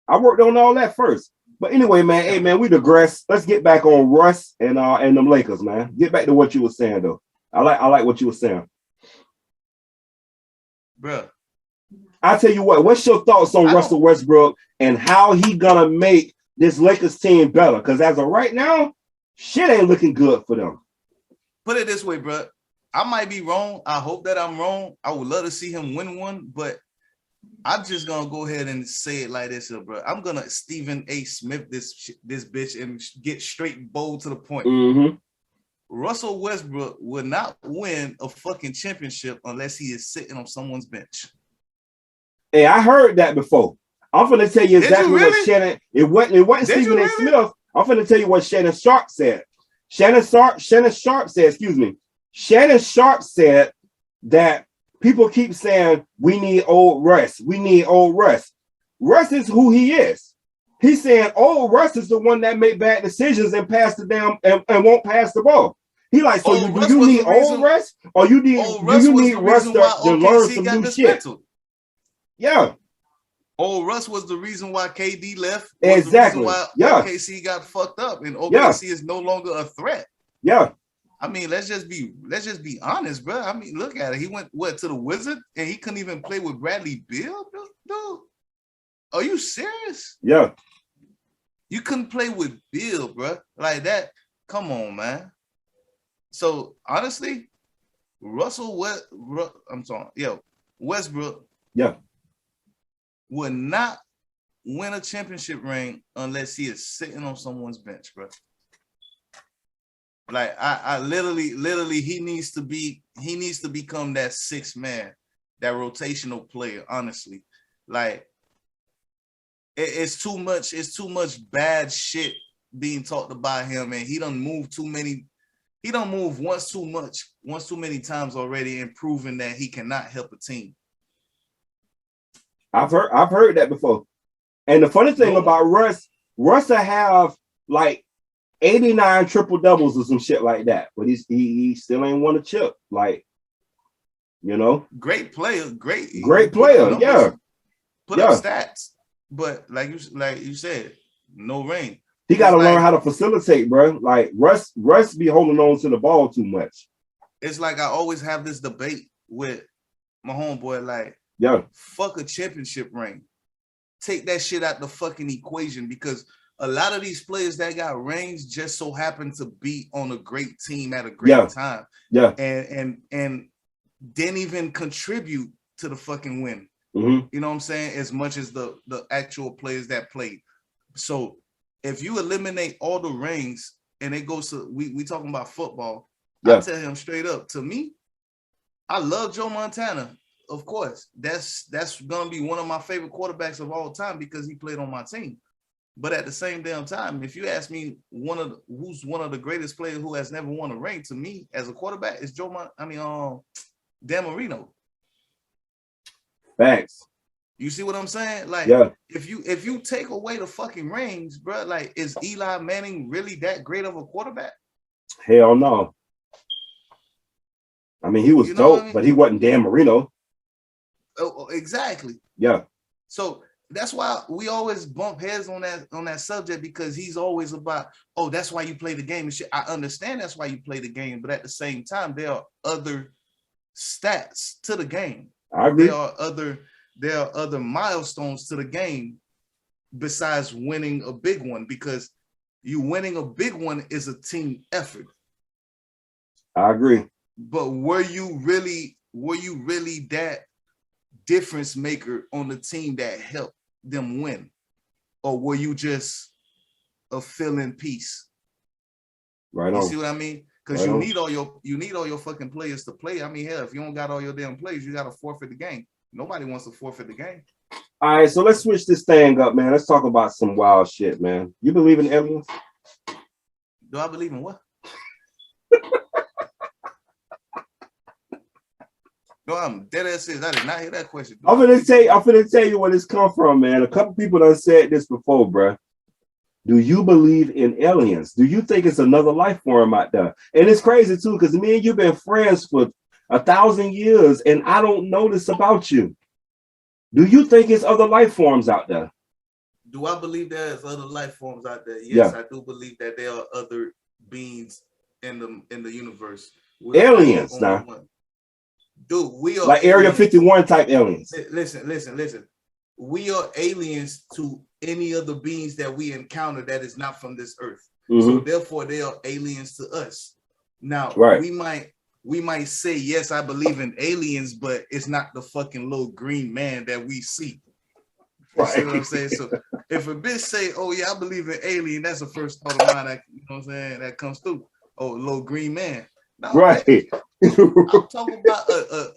B: I worked on all that first. But anyway, man, hey man, we digress. Let's get back on Russ and them Lakers, man. Get back to what you were saying though. I like what you were saying.
A: Bruh.
B: I tell you what, what's your thoughts on Russell Westbrook and how he gonna make this Lakers team better? Because as of right now, shit ain't looking good for them.
A: Put it this way, bro. I might be wrong. I hope that I'm wrong. I would love to see him win one, but I'm just gonna go ahead and say it like this, bro. I'm gonna Stephen A. Smith this bitch and get straight bold to the point. Russell Westbrook would not win a fucking championship unless he is sitting on someone's bench.
B: Hey, I heard that before. I'm gonna tell you exactly what Shannon. It wasn't Stephen A. Smith. I'm gonna tell you what Shannon Sharp said. Shannon Sharp said, excuse me. Shannon Sharp said that people keep saying we need old Russ. We need old Russ. Russ is who he is. He's saying old Russ is the one that make bad decisions and pass the damn and won't pass the ball. He like, so do you need old Russ or you need Russ to learn some new shit? Yeah.
A: Old Russ was the reason why KD left.
B: Exactly.
A: Why OKC got fucked up and OKC is no longer a threat.
B: Yeah.
A: I mean, let's just be honest, bro. I mean, look at it. He went to the Wizard and he couldn't even play with Bradley Beal, dude. Are you serious?
B: Yeah.
A: You couldn't play with Bill, bro. Like that. Come on, man. So honestly, Westbrook.
B: Yeah.
A: Would not win a championship ring unless he is sitting on someone's bench, bro. Like I literally he needs to become that sixth man, that rotational player, honestly. Like it's too much bad shit being talked about him, and he done moved once too many times already, and proven that he cannot help a team.
B: I've heard that before. And the funny thing about Russ will have like 89 triple doubles or some shit like that, but he still ain't won a chip. Like, you know,
A: great player,
B: great player. Yeah,
A: put up stats, but like you said, no ring.
B: He got to learn how to facilitate, bro. Like Russ be holding on to the ball too much.
A: It's like I always have this debate with my homeboy, like.
B: Yeah.
A: Fuck a championship ring. Take that shit out the fucking equation, because a lot of these players that got rings just so happen to be on a great team at a great time.
B: Yeah.
A: And didn't even contribute to the fucking win.
B: Mm-hmm.
A: You know what I'm saying? As much as the actual players that played. So if you eliminate all the rings and it goes to we talking about football, I tell him straight up, to me, I love Joe Montana. Of course, that's gonna be one of my favorite quarterbacks of all time because he played on my team. But at the same damn time, if you ask me who's one of the greatest players who has never won a ring, to me as a quarterback is Dan Marino.
B: Thanks.
A: You see what I'm saying? Like, if you take away the fucking rings, bro, like, is Eli Manning really that great of a quarterback?
B: Hell no. I mean, he was dope, but he wasn't Dan Marino.
A: Oh, exactly.
B: Yeah.
A: So that's why we always bump heads on that subject, because he's always about, oh, that's why you play the game and shit. I understand that's why you play the game, but at the same time, there are other stats to the game.
B: I agree.
A: There are other milestones to the game besides winning a big one, because you winning a big one is a team effort.
B: I agree.
A: But were you really that difference maker on the team that helped them win, or were you just a fill-in piece?
B: Right
A: you
B: on.
A: See what I mean? Because you need all your fucking players to play. I mean, hell, if you don't got all your damn players, you got to forfeit the game. Nobody wants to forfeit the game.
B: All right, so let's switch this thing up, man. Let's talk about some wild shit, man. You believe in aliens?
A: Do I believe in what? No, I'm dead ass serious. I did not hear that question.
B: I'm gonna tell you where this come from, man. A couple people done said this before, bro. Do you believe in aliens? Do you think it's another life form out there? And it's crazy too, because me and you've been friends for 1,000 years, and I don't know this about you. Do you think it's other life forms out there?
A: Do I believe there's other life forms out there? Yes, I do believe that there are other beings in the universe.
B: Aliens, now.
A: Dude, we are
B: like Area 51 type aliens.
A: Listen. We are aliens to any of the beings that we encounter that is not from this earth. Mm-hmm. So therefore, they are aliens to us. Now, we might say, yes, I believe in aliens, but it's not the fucking little green man that we see. You see what I'm saying? So if a bitch say, oh yeah, I believe in alien, that's the first thought of mine that, you know what I'm saying, that comes through. Oh, little green man. No,
B: Right.
A: I'm talking about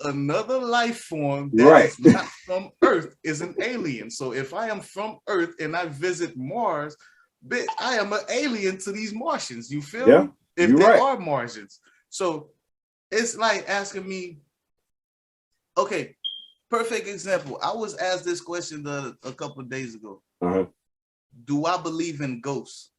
A: another life form that
B: Right.
A: is not from Earth, is an alien. So if I am from Earth and I visit Mars, bitch, I am an alien to these Martians. You feel me? If
B: You're
A: they
B: right.
A: are Martians. So it's like asking me, okay, perfect example. I was asked this question a couple of days ago. Do I believe in ghosts?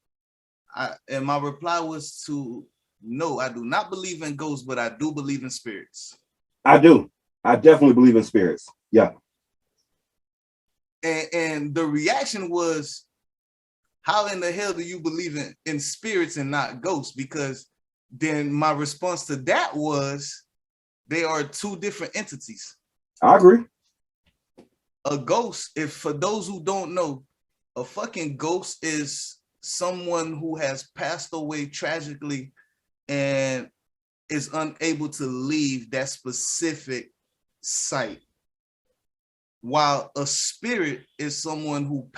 A: And my reply was to no, I do not believe in ghosts, but I do believe in spirits.
B: I do. I definitely believe in spirits. Yeah.
A: And the reaction was, how in the hell do you believe in spirits and not ghosts? Because then my response to that was, they are two different entities.
B: I agree.
A: A ghost, if for those who don't know, a fucking ghost is someone who has passed away tragically and is unable to leave that specific site. While a spirit is someone who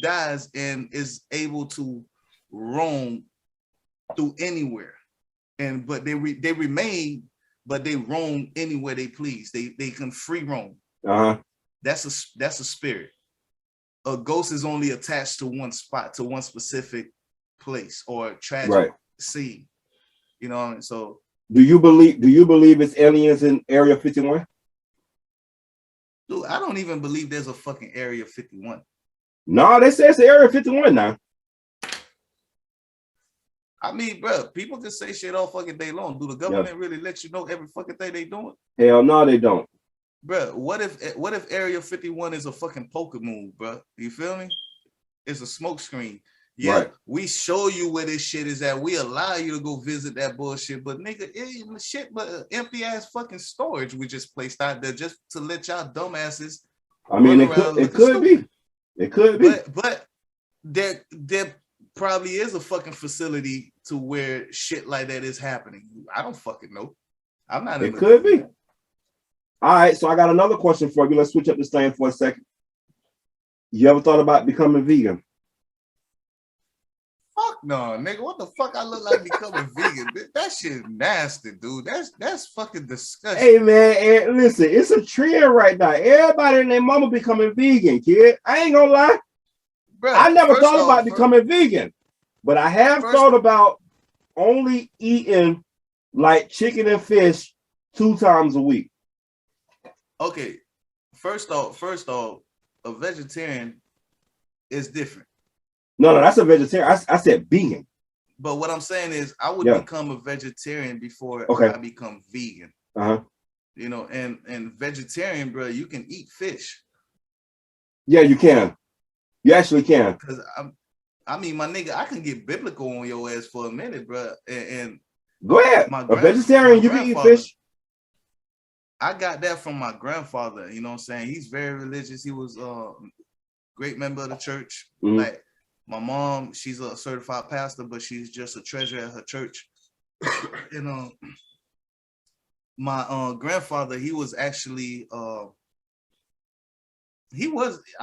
A: dies and is able to roam through anywhere. But they remain, but they roam anywhere they please. They can free roam. That's a spirit. A ghost is only attached to one spot, to one specific place or tragic scene. You know what I mean? So
B: do you believe it's aliens in Area 51?
A: Dude, I don't even believe there's a fucking Area 51.
B: No, they say it's Area 51 now.
A: I mean, bro, people can say shit all fucking day long. Do the government really let you know every fucking thing they doing?
B: Hell no, they don't.
A: Bro, what if Area 51 is a fucking poker move, bro? You feel me? It's a smoke screen. Yeah, we show you where this shit is at. We allow you to go visit that bullshit, but nigga, it ain't shit but empty ass fucking storage we just placed out there just to let y'all dumbasses.
B: I mean, it could be. It could be.
A: But there probably is a fucking facility to where shit like that is happening. I don't fucking know. I'm not.
B: It could be. All right, so I got another question for you. Let's switch up this thing for a second. You ever thought about becoming vegan?
A: Fuck no, nigga. What the fuck I look like becoming vegan? That shit nasty, dude. That's fucking disgusting.
B: Hey man, listen, it's a trend right now. Everybody and their mama becoming vegan, kid. I ain't gonna lie. Bro, I never thought about becoming vegan, but I have thought about only eating like chicken and fish 2 times a week.
A: Okay, first off, a vegetarian is different. No,
B: that's a vegetarian. I said vegan.
A: But what I'm saying is, I would become a vegetarian before I become vegan. You know, and vegetarian, bro, you can eat fish.
B: Yeah, you can. You actually can.
A: Because I mean, my nigga, I can get biblical on your ass for a minute, bro. And
B: go ahead. A vegetarian, you can eat fish.
A: I got that from my grandfather. You know what I'm saying? He's very religious. He was a great member of the church. Like my mom, she's a certified pastor, but she's just a treasurer at her church. And my grandfather, he was actually I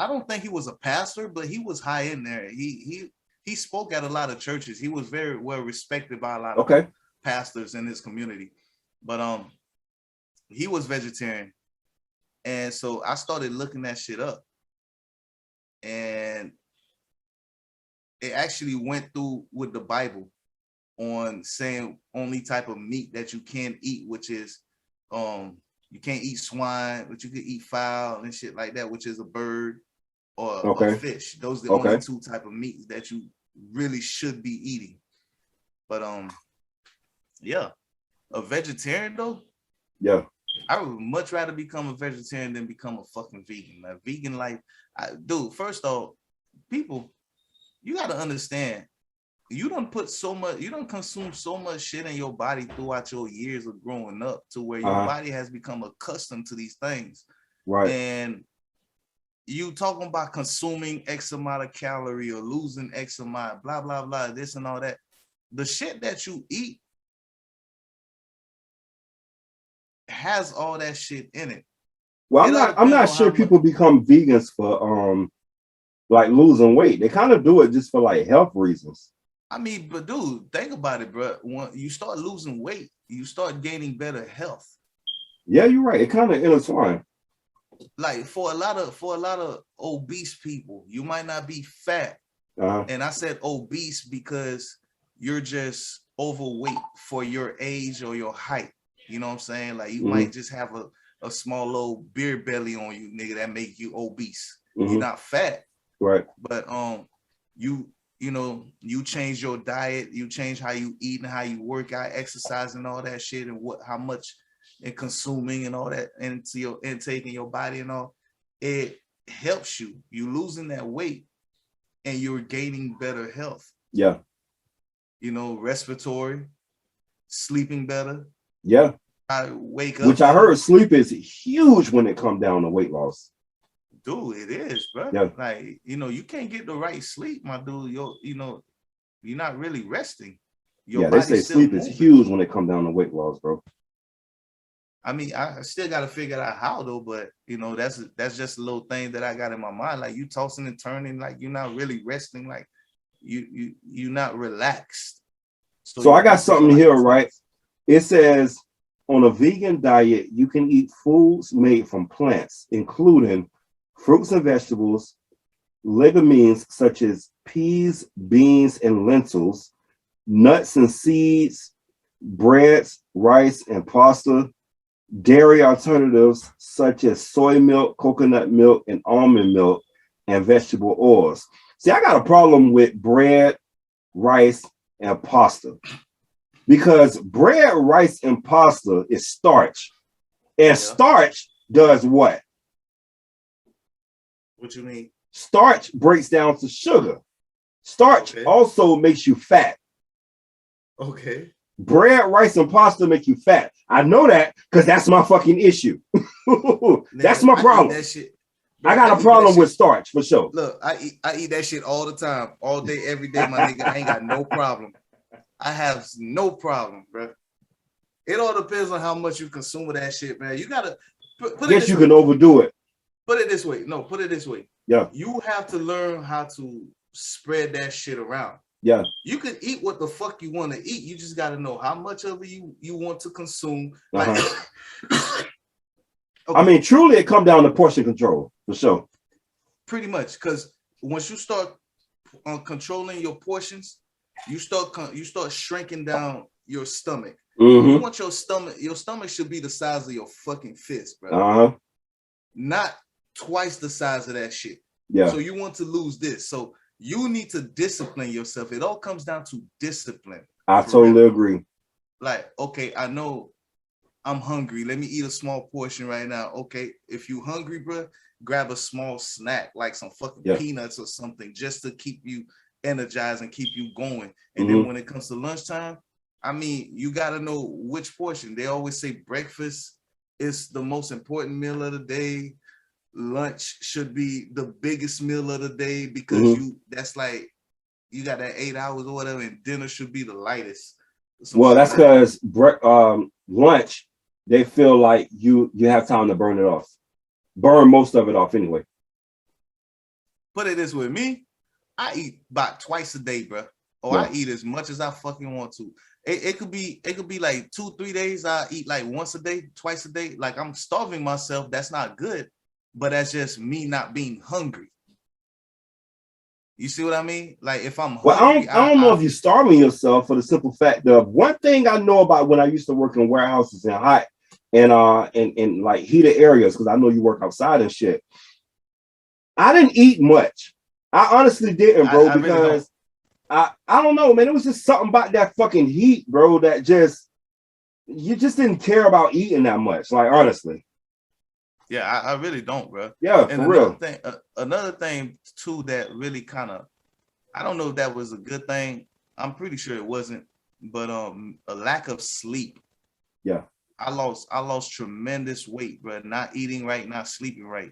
A: don't think he was a pastor, but he was high in there. He spoke at a lot of churches. He was very well respected by a lot of pastors in his community. But he was vegetarian. And so I started looking that shit up. And it actually went through with the Bible on saying only type of meat that you can eat, which is you can't eat swine, but you can eat fowl and shit like that, which is a bird or a fish. Those are the only 2 type of meats that you really should be eating. But yeah, a vegetarian though, I would much rather become a vegetarian than become a fucking vegan. Like vegan life, dude. First off, people, you got to understand, you don't consume so much shit in your body throughout your years of growing up to where your body has become accustomed to these things. Right. And you talking about consuming X amount of calorie or losing X amount, blah, blah, blah, this and all that. The shit that you eat has all that shit in it.
B: Well, I'm not sure people become vegans for like losing weight. They kind of do it just for like health reasons.
A: I mean, but dude, think about it, bro. When you start losing weight, you start gaining better health.
B: Yeah, you're right. It kind of intertwined.
A: Like for a lot of obese people, you might not be fat. And I said obese because you're just overweight for your age or your height. You know what I'm saying? Like you might just have a small little beer belly on you, nigga, that make you obese. You're not fat.
B: Right.
A: But you know, you change your diet, you change how you eat and how you work out, exercise and all that shit, and how much and consuming and all that into your intake in your body and all, it helps you. You losing that weight and you're gaining better health.
B: Yeah.
A: You know, respiratory, sleeping better.
B: Yeah.
A: I wake up.
B: Which I heard sleep is huge when it comes down to weight loss.
A: Dude, it is, bro.
B: Yeah.
A: Like, you know, you can't get the right sleep, my dude. You're not really resting. Your
B: they say sleep is huge when it comes down to weight loss, bro.
A: I mean, I still got to figure out how though, but you know, that's just a little thing that I got in my mind. Like you tossing and turning, like you're not really resting, like you're not relaxed.
B: So I got something here, right? It says on a vegan diet, you can eat foods made from plants, including fruits and vegetables, legumes such as peas, beans, and lentils, nuts and seeds, breads, rice, and pasta, dairy alternatives such as soy milk, coconut milk, and almond milk, and vegetable oils. See, I got a problem with bread, rice, and pasta because bread, rice, and pasta is starch. And starch does what?
A: What you mean?
B: Starch breaks down to sugar. Starch also makes you fat.
A: Okay.
B: Bread, rice, and pasta make you fat. I know that because that's my fucking issue. That's my problem. I got a problem with starch for sure.
A: Look, I eat that shit all the time, all day, every day, my nigga. I ain't got no problem. I have no problem, bro. It all depends on how much you consume of that shit, man. You gotta
B: put it. Guess you can overdo it.
A: Put it this way. No, put it this way.
B: Yeah.
A: You have to learn how to spread that shit around.
B: Yeah.
A: You can eat what the fuck you want to eat. You just got to know how much of it you want to consume. Like,
B: I mean, truly, it comes down to portion control for sure.
A: Pretty much, because once you start controlling your portions, you start shrinking down your stomach. You want your stomach should be the size of your fucking fist, bro. Not twice the size of that shit.
B: Yeah.
A: So you want to lose this. So you need to discipline yourself. It all comes down to discipline.
B: I totally agree.
A: Like, okay, I know I'm hungry. Let me eat a small portion right now. Okay, if you hungry, bro, grab a small snack, like some fucking peanuts or something, just to keep you energized and keep you going. And then when it comes to lunchtime, I mean, you got to know which portion. They always say breakfast is the most important meal of the day. Lunch should be the biggest meal of the day because that's like you got that 8 hours or whatever, and dinner should be the lightest.
B: Well, that's because lunch, they feel like you have time to burn it off, burn most of it off anyway.
A: Put it this way, me, I eat about twice a day, bro. Or I eat as much as I fucking want to. It could be like 2-3 days. I eat like once a day, twice a day. Like I'm starving myself. That's not good. But that's just me not being hungry. You see what I mean? Like if I'm hungry,
B: I don't know if you're starving yourself for the simple fact of one thing I know about when I used to work in warehouses and hot and like heated areas, because I know you work outside and shit. I didn't eat much. I honestly didn't, bro, because I don't know, man. It was just something about that fucking heat, bro, that you just didn't care about eating that much, like honestly.
A: Yeah, I really don't, bro.
B: Yeah,
A: and
B: for real.
A: Another thing too that really kind of, I don't know if that was a good thing. I'm pretty sure it wasn't, but a lack of sleep.
B: Yeah.
A: I lost tremendous weight, bro. Not eating right, not sleeping right.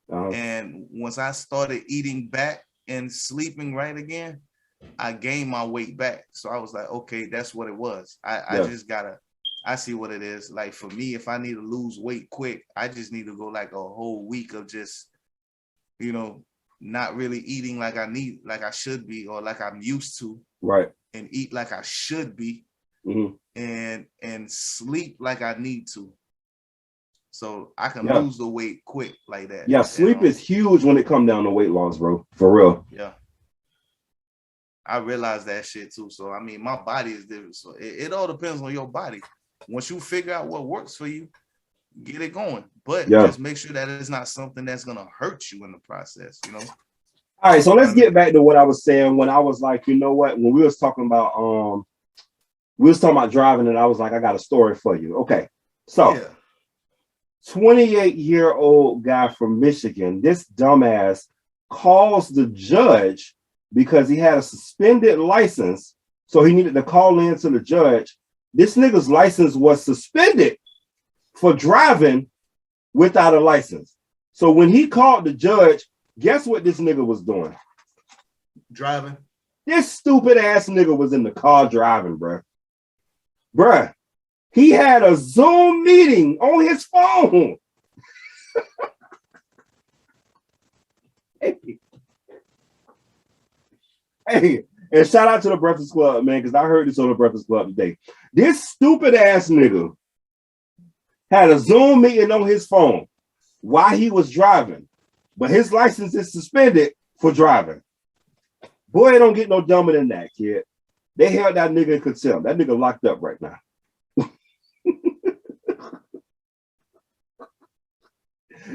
A: And once I started eating back and sleeping right again, I gained my weight back. So I was like, okay, that's what it was. I just gotta. I see what it is. Like for me, if I need to lose weight quick, I just need to go like a whole week of just, not really eating like I should be or like I'm used to.
B: right,
A: and eat like I should be,
B: mm-hmm.
A: and sleep like I need to, so I can
B: Yeah,
A: lose the weight quick like that.
B: yeah. Sleep is huge when it comes down to weight loss, bro. For real.
A: Yeah, I realize that shit too. So I mean, my body is different. So it all depends on your body. Once you figure out what works for you, get it going. But
B: Yeah.
A: just make sure that it's not something that's gonna hurt you in the process. You know.
B: All right, so
A: You know
B: let's
A: what I
B: get
A: mean?
B: back to what I was saying when I was like, you know what? When we was talking about driving, and I was like, I got a story for you. Okay, so
A: Yeah.
B: 28-year-old guy from Michigan, this dumbass calls the judge because he had a suspended license, so he needed to call in to the judge. This nigga's license was suspended for driving without a license. So when he called the judge, guess what this nigga was doing?
A: Driving.
B: This stupid ass nigga was in the car driving, bruh. Bruh, he had a Zoom meeting on his phone. Hey, and shout out to the Breakfast Club, man, because I heard this on the Breakfast Club today. This stupid ass nigga had a Zoom meeting on his phone while he was driving, but his license is suspended for driving. Boy, it don't get no dumber than that, kid. They held that nigga in contempt. That nigga locked up right now.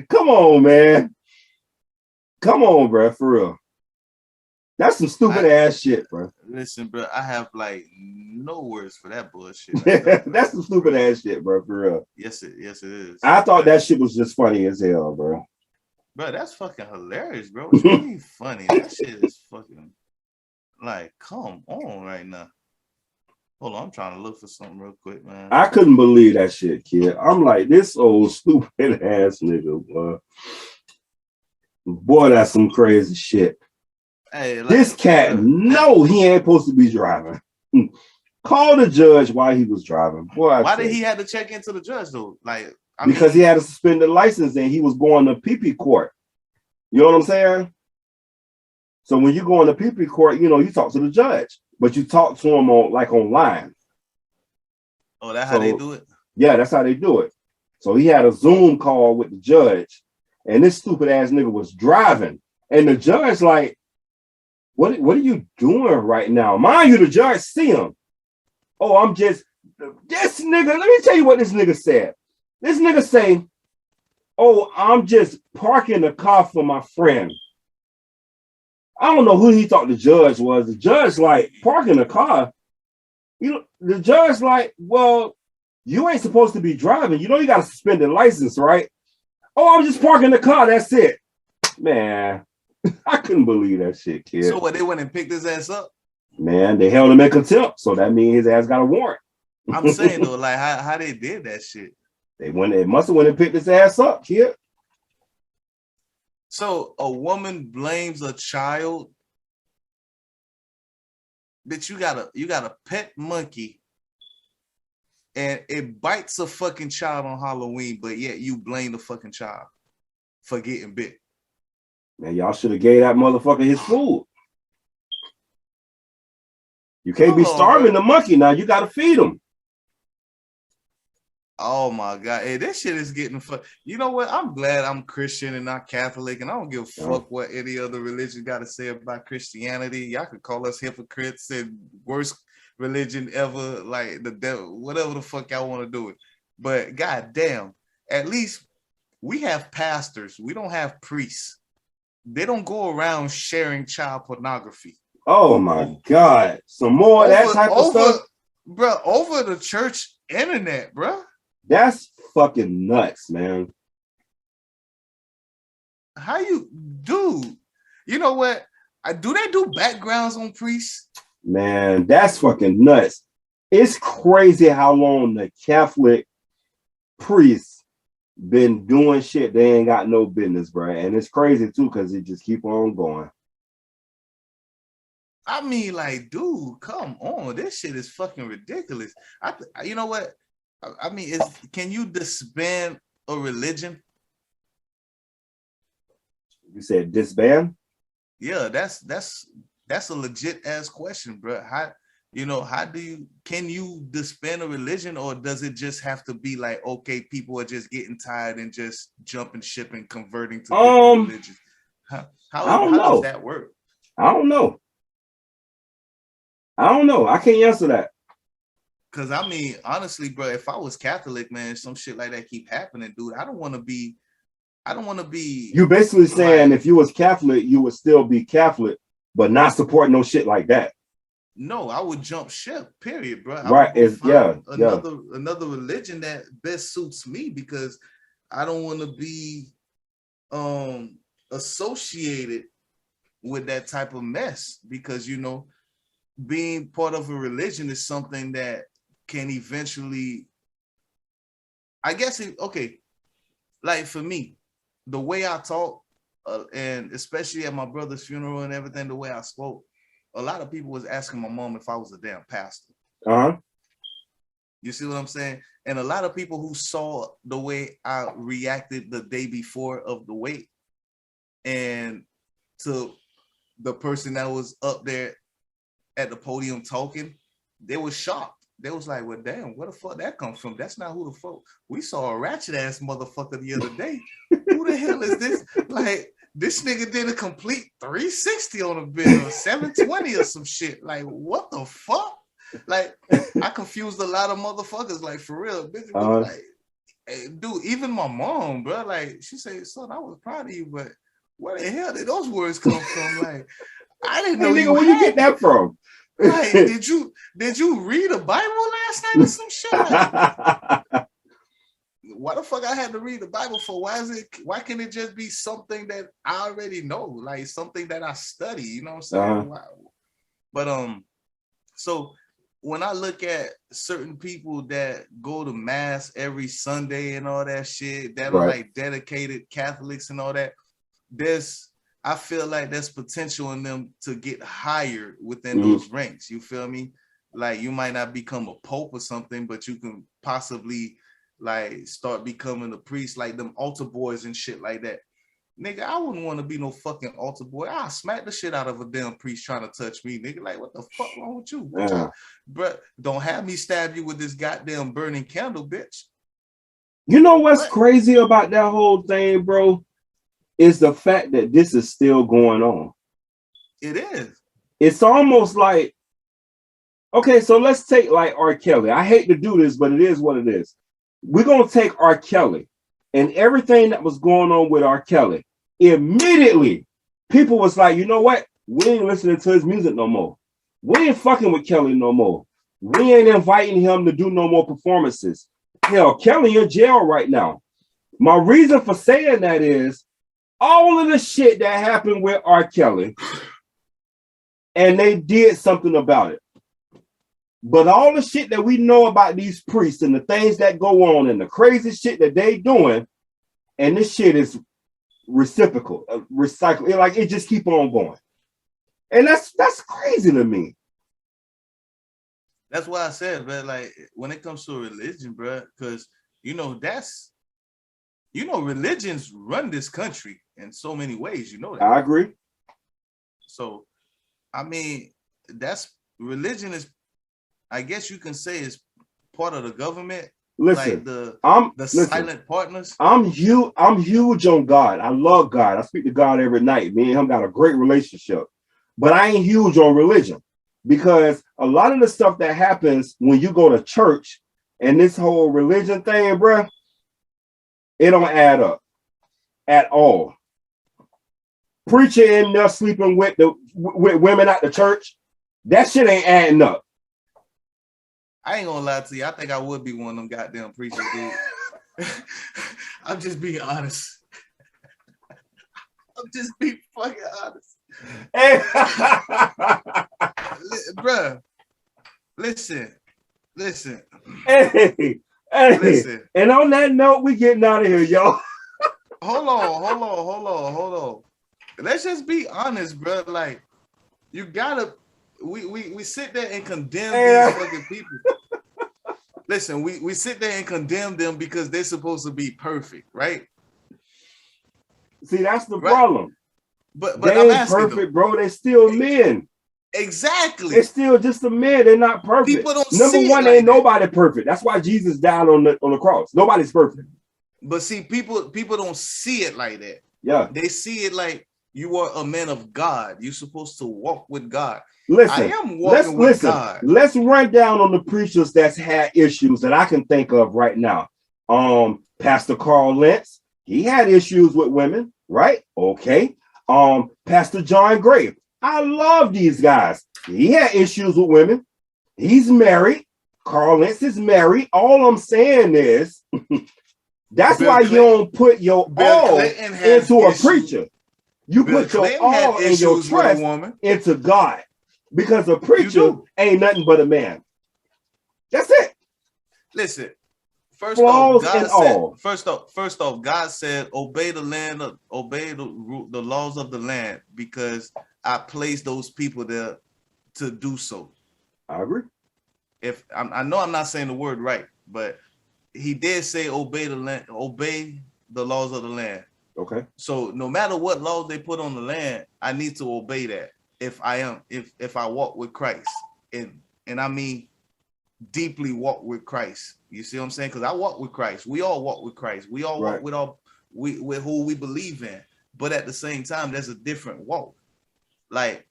B: Come on, man. Come on, bro, for real. That's some stupid ass shit, bro.
A: Listen, bro, I have like no words for that bullshit.
B: That's some stupid ass shit, bro, for real.
A: Yes, it is.
B: I thought that shit was just funny as hell, bro.
A: Bro, that's fucking hilarious, bro. What you mean funny? That shit is fucking like, come on right now. Hold on, I'm trying to look for something real quick, man.
B: I couldn't believe that shit, kid. I'm like, this old stupid ass nigga, boy. Boy, that's some crazy shit.
A: Hey, like,
B: this cat, no, he ain't supposed to be driving. Call the judge while he was driving. Boy,
A: why did he have to check into the judge though? Like,
B: because he had a suspended license and he was going to PP court. You know what I'm saying? So when you go in the PP court, you know, you talk to the judge, but you talk to him on like online.
A: Oh, that's how they do it?
B: Yeah, that's how they do it. So he had a Zoom call with the judge, and this stupid ass nigga was driving. And the judge like, what are you doing right now? Mind you, the judge see him. Oh, I'm just, this nigga, let me tell you what this nigga said. This nigga say, oh, I'm just parking the car for my friend. I don't know who he thought the judge was. The judge like, parking the car? You know, the judge like, well, you ain't supposed to be driving. You know you got a suspended license, right? Oh, I'm just parking the car. That's it. Man, I couldn't believe that shit, kid.
A: So what, they went and picked his ass up?
B: Man, they held him in contempt. So that means his ass got a warrant.
A: I'm saying though, like how they did that shit.
B: They must have went and picked his ass up, kid.
A: So a woman blames a child. Bitch, you got a pet monkey and it bites a fucking child on Halloween, but yet you blame the fucking child for getting bit.
B: Man, y'all should have gave that motherfucker his food. You can't be starving the monkey now. You got to feed him.
A: Oh my God. Hey, this shit is getting fucked. You know what? I'm glad I'm Christian and not Catholic, and I don't give a fuck what any other religion got to say about Christianity. Y'all could call us hypocrites and worst religion ever, like the devil, whatever the fuck y'all want to do it. But goddamn, at least we have pastors. We don't have priests. They don't go around sharing child pornography.
B: Oh my God. Some more of that type of stuff?
A: Bro, over the church internet, bro.
B: That's fucking nuts, man.
A: How you do? You know what? Do they do backgrounds on priests?
B: Man, that's fucking nuts. It's crazy how long the Catholic priests been doing shit they ain't got no business, bro. And it's crazy too, because it just keep on going.
A: I mean, like, dude, come on. This shit is fucking ridiculous. You know what? I mean, can you disband a religion?
B: You said disband?
A: Yeah, that's that's a legit ass question, bro. How can you disband a religion, or does it just have to be like, okay, people are just getting tired and just jumping ship and converting to different religions? How does that work?
B: I don't know. I can't answer that.
A: Cause I mean, honestly, bro, if I was Catholic, man, some shit like that keep happening, dude. I don't want to be. You
B: basically saying like, if you was Catholic, you would still be Catholic, but not support no shit like that.
A: No, I would jump ship, period, bro.
B: Right.
A: Another religion that best suits me, because I don't want to be associated with that type of mess, because being part of a religion is something that can eventually, I guess like for me, the way I talk, and especially at my brother's funeral and everything, the way I spoke, a lot of people was asking my mom if I was a damn pastor. You see what I'm saying? And a lot of people who saw the way I reacted the day before of the wake, and to the person that was up there at the podium talking, they were shocked. They was like, well, damn, where the fuck that come from? That's not who the fuck. We saw a ratchet ass motherfucker the other day. Who the hell is this? Like, this nigga did a complete 360 on a bit, or 720 or some shit. Like, what the fuck? Like, I confused a lot of motherfuckers, like, for real. Bitch, like, hey, dude, even my mom, bro, like, she said, son, I was proud of you, but where the hell did those words come from? Like, I didn't know
B: where you get that from?
A: Like, did you read a Bible last night or some shit? Like, why the fuck I had to read the Bible for? Why can't it just be something that I already know, like something that I study, you know what I'm saying? But so when I look at certain people that go to mass every Sunday and all that shit, that are like dedicated Catholics and all that, I feel like there's potential in them to get hired within those ranks. You feel me? Like, you might not become a pope or something, but you can possibly like start becoming a priest, like them altar boys and shit like that. Nigga, I wouldn't want to be no fucking altar boy. I'll smack the shit out of a damn priest trying to touch me, nigga. Like, what the fuck wrong with you? Bruh, don't have me stab you with this goddamn burning candle, bitch.
B: You know what's crazy about that whole thing, bro? Is the fact that this is still going on.
A: It is.
B: It's almost like, okay, so let's take like R. Kelly. I hate to do this, but it is what it is. We're going to take R. Kelly and everything that was going on with R. Kelly. Immediately, people was like, you know what? We ain't listening to his music no more. We ain't fucking with Kelly no more. We ain't inviting him to do no more performances. Hell, Kelly in jail right now. My reason for saying that is all of the shit that happened with R. Kelly, and they did something about it. But all the shit that we know about these priests and the things that go on and the crazy shit that they doing, and this shit is reciprocal, recycle. Like, it just keep on going. And that's crazy to me.
A: That's why I said, man, like, when it comes to religion, bro, because, religions run this country in so many ways, you know that.
B: I agree.
A: So, I mean, religion is, I guess you can say, is part of the government.
B: Listen,
A: like the silent partners.
B: I'm huge on God. I love God. I speak to God every night. Me and him got a great relationship. But I ain't huge on religion, because a lot of the stuff that happens when you go to church and this whole religion thing, bro, it don't add up at all. Preacher in there sleeping with women at the church, that shit ain't adding up.
A: I ain't gonna lie to you. I think I would be one of them goddamn preachers, dude. I'm just being honest. I'm just being fucking honest. Hey. Bruh, listen.
B: Hey. Listen. And on that note, we getting out of here, y'all.
A: Hold on. Let's just be honest, bro. Like, you gotta, we sit there and condemn these fucking people. Listen, we sit there and condemn them because they're supposed to be perfect, right?
B: See, that's the problem.
A: But
B: they
A: I'm
B: ain't
A: asking
B: perfect,
A: them,
B: bro. They're still men.
A: Exactly.
B: It's still just a man. They're not perfect.
A: People don't
B: Number
A: see
B: one,
A: it like
B: ain't nobody perfect. That's why Jesus died on the cross. Nobody's perfect.
A: But see, people don't see it like that.
B: Yeah.
A: They see it like you are a man of God. You're supposed to walk with God.
B: Listen,
A: I am walking with God.
B: Let's run down on the preachers that's had issues that I can think of right now. Pastor Carl Lentz, he had issues with women, right? Okay. Pastor John Gray, I love these guys. He had issues with women. He's married. Carl Lentz is married. All I'm saying is that's
A: Bill
B: why
A: Clinton,
B: you don't put your all into a preacher. You
A: Bill
B: put your
A: Clinton
B: all and your trust into God, because a preacher ain't nothing but a man. That's it.
A: Listen, first off, God said, obey the land, obey the laws of the land, because I placed those people there to do so.
B: I agree.
A: If I know I'm not saying the word right, but he did say obey the land, obey the laws of the land.
B: Okay.
A: So no matter what laws they put on the land, I need to obey that. If I walk with Christ, and I mean deeply walk with Christ. You see what I'm saying? Because I walk with Christ. We all walk with Christ. We all walk with who we believe in. But at the same time, there's a different walk. Like,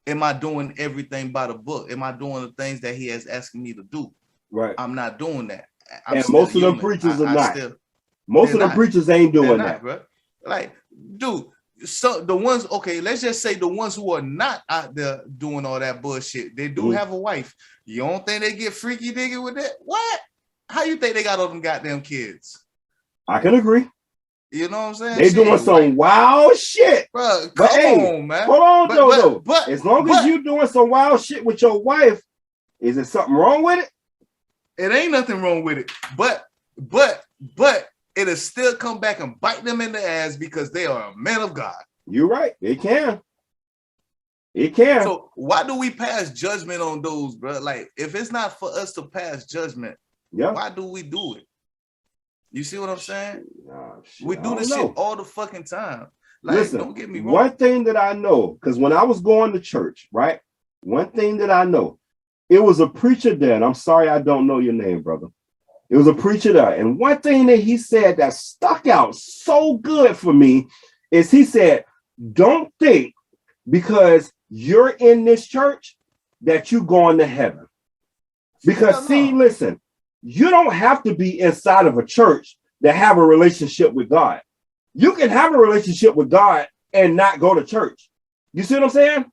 A: am I doing everything by the book? Am I doing the things that he has asked me to do?
B: Right.
A: I'm not doing that.
B: And most of the preachers are not. Most of the preachers ain't doing that,
A: bro. Like, dude, so the ones, okay, let's just say the ones who are not out there doing all that bullshit, they do have a wife. You don't think they get freaky digging with that? What? How you think they got all them goddamn kids?
B: I can agree.
A: You know what I'm saying?
B: They doing some wild shit.
A: Bro, come on, man.
B: Hold on, though. But as long as you doing some wild shit with your wife, is there something wrong with it?
A: It ain't nothing wrong with it. But it'll still come back and bite them in the ass because they are a man of God.
B: You're right. It can. It can.
A: So why do we pass judgment on those, bro? Like, if it's not for us to pass judgment, why do we do it? You see what I'm saying? We do this shit all the fucking time. Like, listen, don't get me wrong.
B: One thing that I know, because when I was going to church, right? One thing that I know, it was a preacher there, and I'm sorry I don't know your name, brother. It was a preacher there. And one thing that he said that stuck out so good for me is he said, don't think because you're in this church that you're going to heaven. Because listen, you don't have to be inside of a church that have a relationship with God. You can have a relationship with God and not go to church. You see what I'm saying?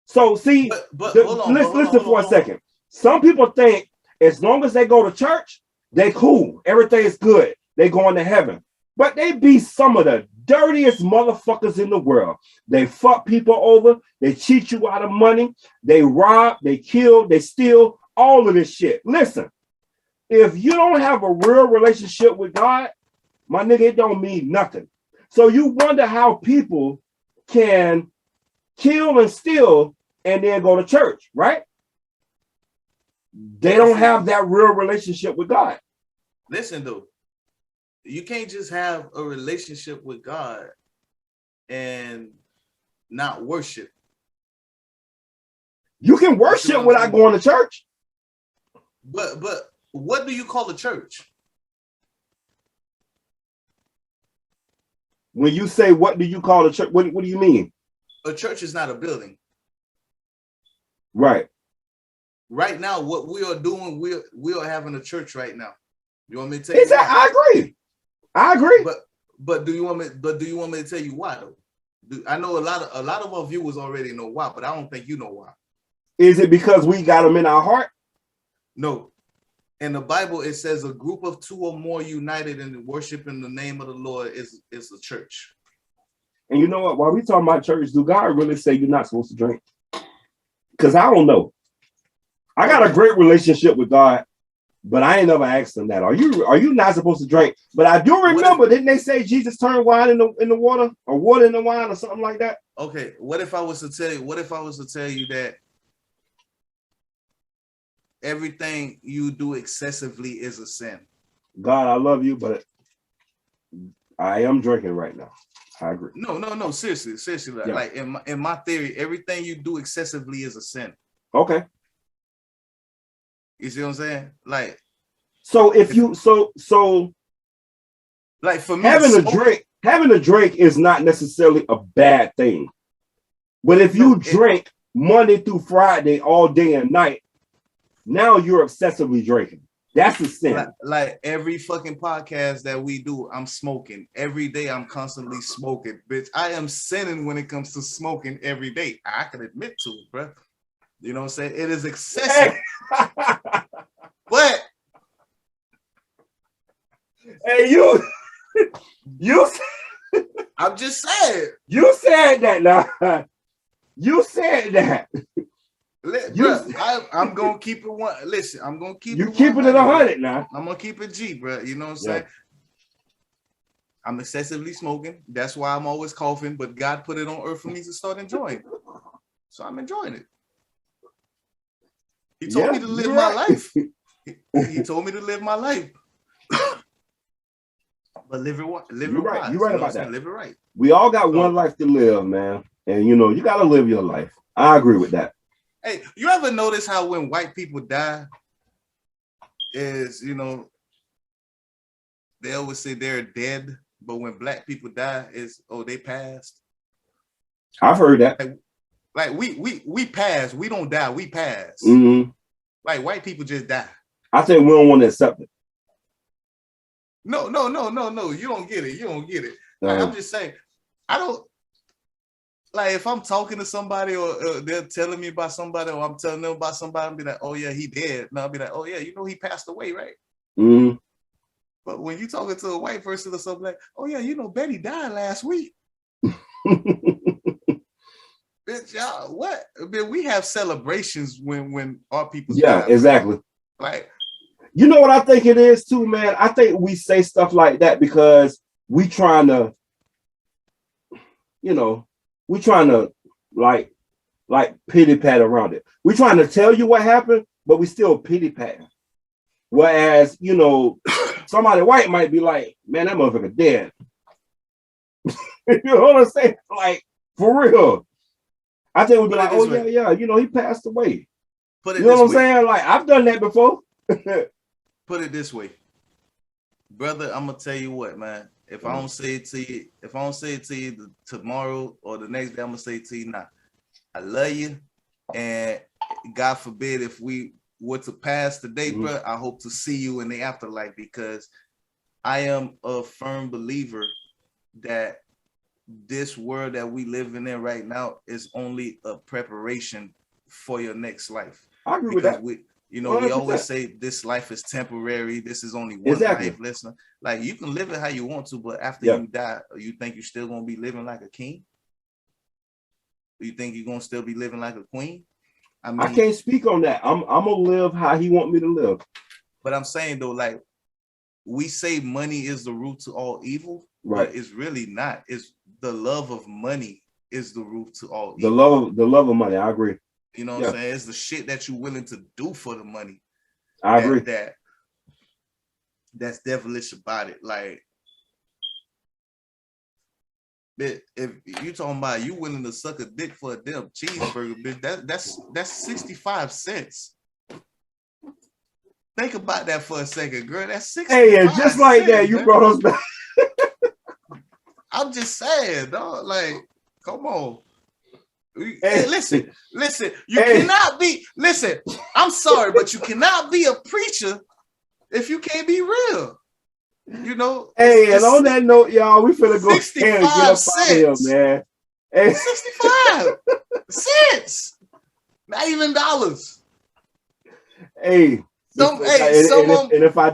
B: So see, listen for a second. Some people think as long as they go to church, they cool. Everything is good. They going to heaven. But they be some of the dirtiest motherfuckers in the world. They fuck people over. They cheat you out of money. They rob. They kill. They steal. All of this shit. Listen, if you don't have a real relationship with God, my nigga, it don't mean nothing. So you wonder how people can kill and steal and then go to church, right? They don't have that real relationship with God.
A: Listen, though, you can't just have a relationship with God and not worship.
B: You can worship without going to church.
A: But what do you call a church?
B: When you say what do you call a church, what do you mean?
A: A church is not a building.
B: Right.
A: Right now, what we are doing, we are having a church right now. You want me to tell you?
B: Exactly. I agree.
A: But do you want me to tell you why though? I know a lot of our viewers already know why, but I don't think you know why.
B: Is it because we got them in our heart?
A: No. In the Bible, it says a group of two or more united in worship in the name of the Lord is a church.
B: And you know what? While we talking about church, do God really say you're not supposed to drink? Because I don't know. I got a great relationship with God, but I ain't never asked him that. Are you not supposed to drink? But I do remember, didn't they say Jesus turned wine in the water, or water in the wine, or something like that?
A: Okay. What if I was to tell you that everything you do excessively is a sin?
B: God, I love you, but I am drinking right now. I agree.
A: No. Seriously.
B: Yeah.
A: Like in my theory, everything you do excessively is a sin.
B: Okay.
A: You see what I'm saying? Like,
B: so if you
A: like for me,
B: having a drink is not necessarily a bad thing. But if you drink Monday through Friday all day and night, now you're excessively drinking. That's a sin.
A: Like every fucking podcast that we do, I'm smoking. Every day I'm constantly smoking. Bitch, I am sinning when it comes to smoking every day. I can admit to it, bro. You know what I'm saying? It is excessive. But
B: hey, you
A: I'm just saying.
B: You said that now. You said that.
A: I'm gonna keep it one. Listen, I'm gonna keep
B: you keeping it 100 now.
A: I'm gonna keep it G, bro. You know what I'm saying? I'm excessively smoking. That's why I'm always coughing. But God put it on earth for me to start enjoying it. So I'm enjoying it. He told me to live my life. He told me to live my life. But live it wise.
B: You're right about that.
A: Live it right.
B: We all got one life to live, man. And you know, you gotta live your life. I agree with that.
A: Hey, you ever notice how when white people die, is, you know, they always say they're dead, but when black people die, is they passed.
B: I've heard that.
A: Like we pass, we don't die, we pass.
B: Mm-hmm.
A: Like white people just die.
B: I think we don't want to accept it.
A: No. You don't get it. Like, I'm just saying, I don't. Like if I'm talking to somebody or they're telling me about somebody or I'm telling them about somebody, I'll be like, oh yeah, he dead. No, I'll be like, oh yeah, you know he passed away, right?
B: Mm-hmm.
A: But when you talking to a white person or something like, oh yeah, you know Betty died last week. Bitch, y'all, what? I mean, we have celebrations when our people die.
B: Exactly.
A: Like,
B: you know what I think it is too, man? I think we say stuff like that because we trying to, you know, we trying to like pity pat around it. We're trying to tell you what happened, but we still pity pat. Whereas, you know, somebody white might be like, man, that motherfucker dead. You know what I'm saying? Like, for real. I think we'd be like, oh yeah, you know, he passed away.
A: Put it
B: you know what I'm saying? Like, I've done that before.
A: Put it this way. Brother, I'm gonna tell you what, man. If I don't say it to you, tomorrow or the next day, I'm gonna say it to you now. I love you, and God forbid if we were to pass today, bro, I hope to see you in the afterlife, because I am a firm believer that this world that we living in right now is only a preparation for your next life.
B: I agree with that.
A: You know, 100%. We always say this life is temporary. This is only one life. Listen, like you can live it how you want to, but after you die, you think you're still gonna be living like a king? You think you're gonna still be living like a queen? I mean,
B: I can't speak on that. I'm gonna live how he want me to live.
A: But I'm saying though, like we say money is the root to all evil,
B: right?
A: But it's really not. It's the love of money is the root to all
B: evil. The love of money. I agree.
A: You know what I'm saying? It's the shit that you're willing to do for the money.
B: I agree.
A: That's devilish about it. Like, if you talking about you willing to suck a dick for a damn cheeseburger, bitch, that's 65 cents. Think about that for a second, girl. That's 65
B: Hey, and just like cents, that, you brought us back.
A: I'm just saying, dog. Like, come on. Hey, listen, you cannot be, I'm sorry, but you cannot be a preacher if you can't be real. You know?
B: Hey, and on that note, y'all, we finna go ahead and get up out of here, man. Hey.
A: 65 cents. Not even dollars.
B: Hey. If I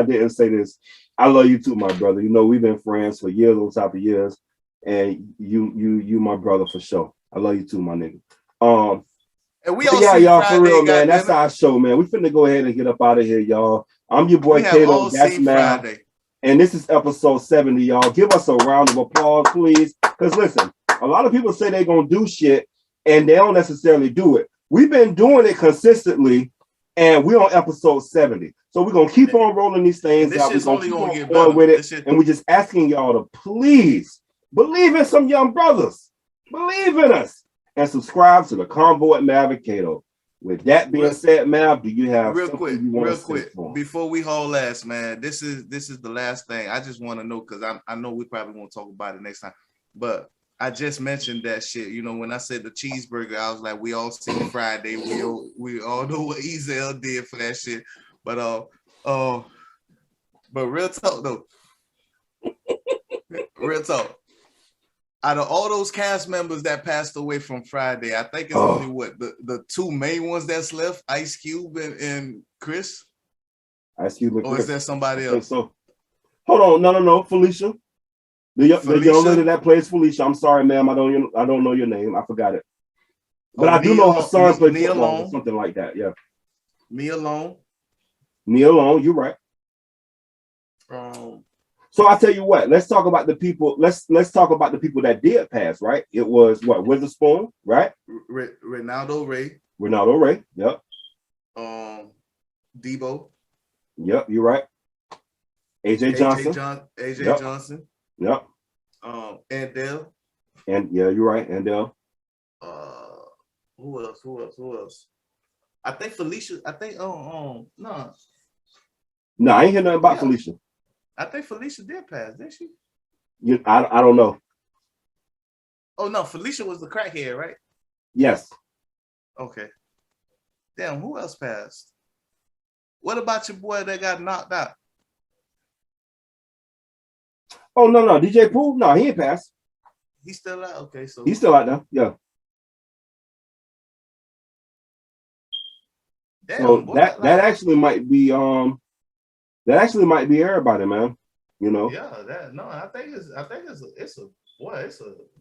B: didn't say this, I love you too, my brother. You know, we've been friends for years on top of years. And you my brother for sure. I love you too, my nigga. And we all y'all Friday, for real, man. That's our show, man. We finna go ahead and get up out of here, y'all. I'm your boy Kato. That's Mav. And this is episode 70, y'all. Give us a round of applause, please. Because listen, a lot of people say they're gonna do shit and they don't necessarily do it. We've been doing it consistently, and we're on episode 70. So we're gonna keep on rolling these things out. We're gonna keep on going with it, and we're just asking y'all to please believe in some young brothers, believe in us, and subscribe to the Convo at Mav and Kato. With that being said, Mav, do you have
A: real quick before we haul ass, man? This is the last thing. I just want to know because I know we probably won't talk about it next time, but I just mentioned that shit. You know, when I said the cheeseburger, I was like, we all seen Friday. We all know what Ezel did for that shit. But real talk though. Real talk. Out of all those cast members that passed away from Friday, I think it's only the two main ones that's left, Ice Cube and Chris.
B: Ice Cube and Chris.
A: Or is there somebody else?
B: So hold on, no, Felicia. The young lady that plays Felicia. I'm sorry, ma'am. I don't know your name. I forgot it. But I do know her son played football or something like that. Yeah.
A: Nia Long.
B: You're right. So I'll tell you what. Let's talk about the people. Let's talk about the people that did pass. Right. It was Witherspoon. Right.
A: Ronaldo Ray.
B: Yep.
A: Debo.
B: Yep. You're right. AJ
A: Johnson.
B: Yep.
A: Andell.
B: And yeah, you're right. Andell.
A: Who else? I think Felicia. I think no.
B: No, I ain't hear nothing about Felicia.
A: I think Felicia did pass, didn't she?
B: I don't know.
A: Oh no, Felicia was the crackhead, right?
B: Yes.
A: Okay. Damn, who else passed? What about your boy that got knocked out?
B: Oh no, DJ Pooh? No, he ain't passed.
A: He's still out. Okay, so
B: he's still out now. Yeah. Damn, so boy, that actually might be everybody, man. You know.
A: Yeah, I think it's a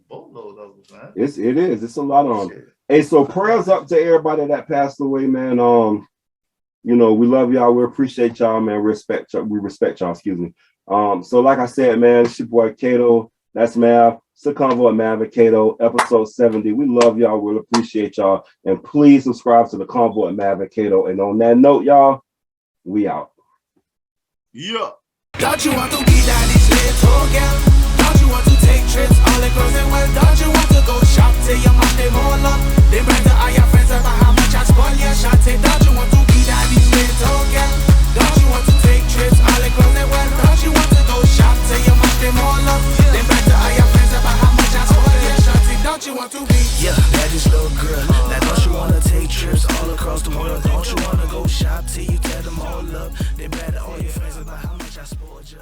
A: boatload of them, man.
B: It is. It's a lot of them. Hey, so prayers up to everybody that passed away, man. You know, we love y'all. We appreciate y'all, man. We respect y'all. Excuse me. So like I said, man, it's your boy Kato. That's Mav. It's the Convo at Mav and Kato, episode 70. We love y'all. We'll appreciate y'all. And please subscribe to the Convo at Mav and Kato. And on that note, y'all, we out.
A: Yeah.
C: Don't you want to be daddy's little girl? Don't you want to take trips all across the world? Don't you want to go shop till your mouth them all up? They brag to all your friends about how much I spoil your shot. Don't you want to be daddy's little girl? Don't you want to take trips all across the world? Don't you want to go shop till your mouth them all up? They brag to all your friends about how much I spoil your shot. Don't you want to be daddy's little girl? Now don't you want to take trips all across the world? Don't you want to go shop till you tear them all up? They brag to all your friends about how much I spoiled you.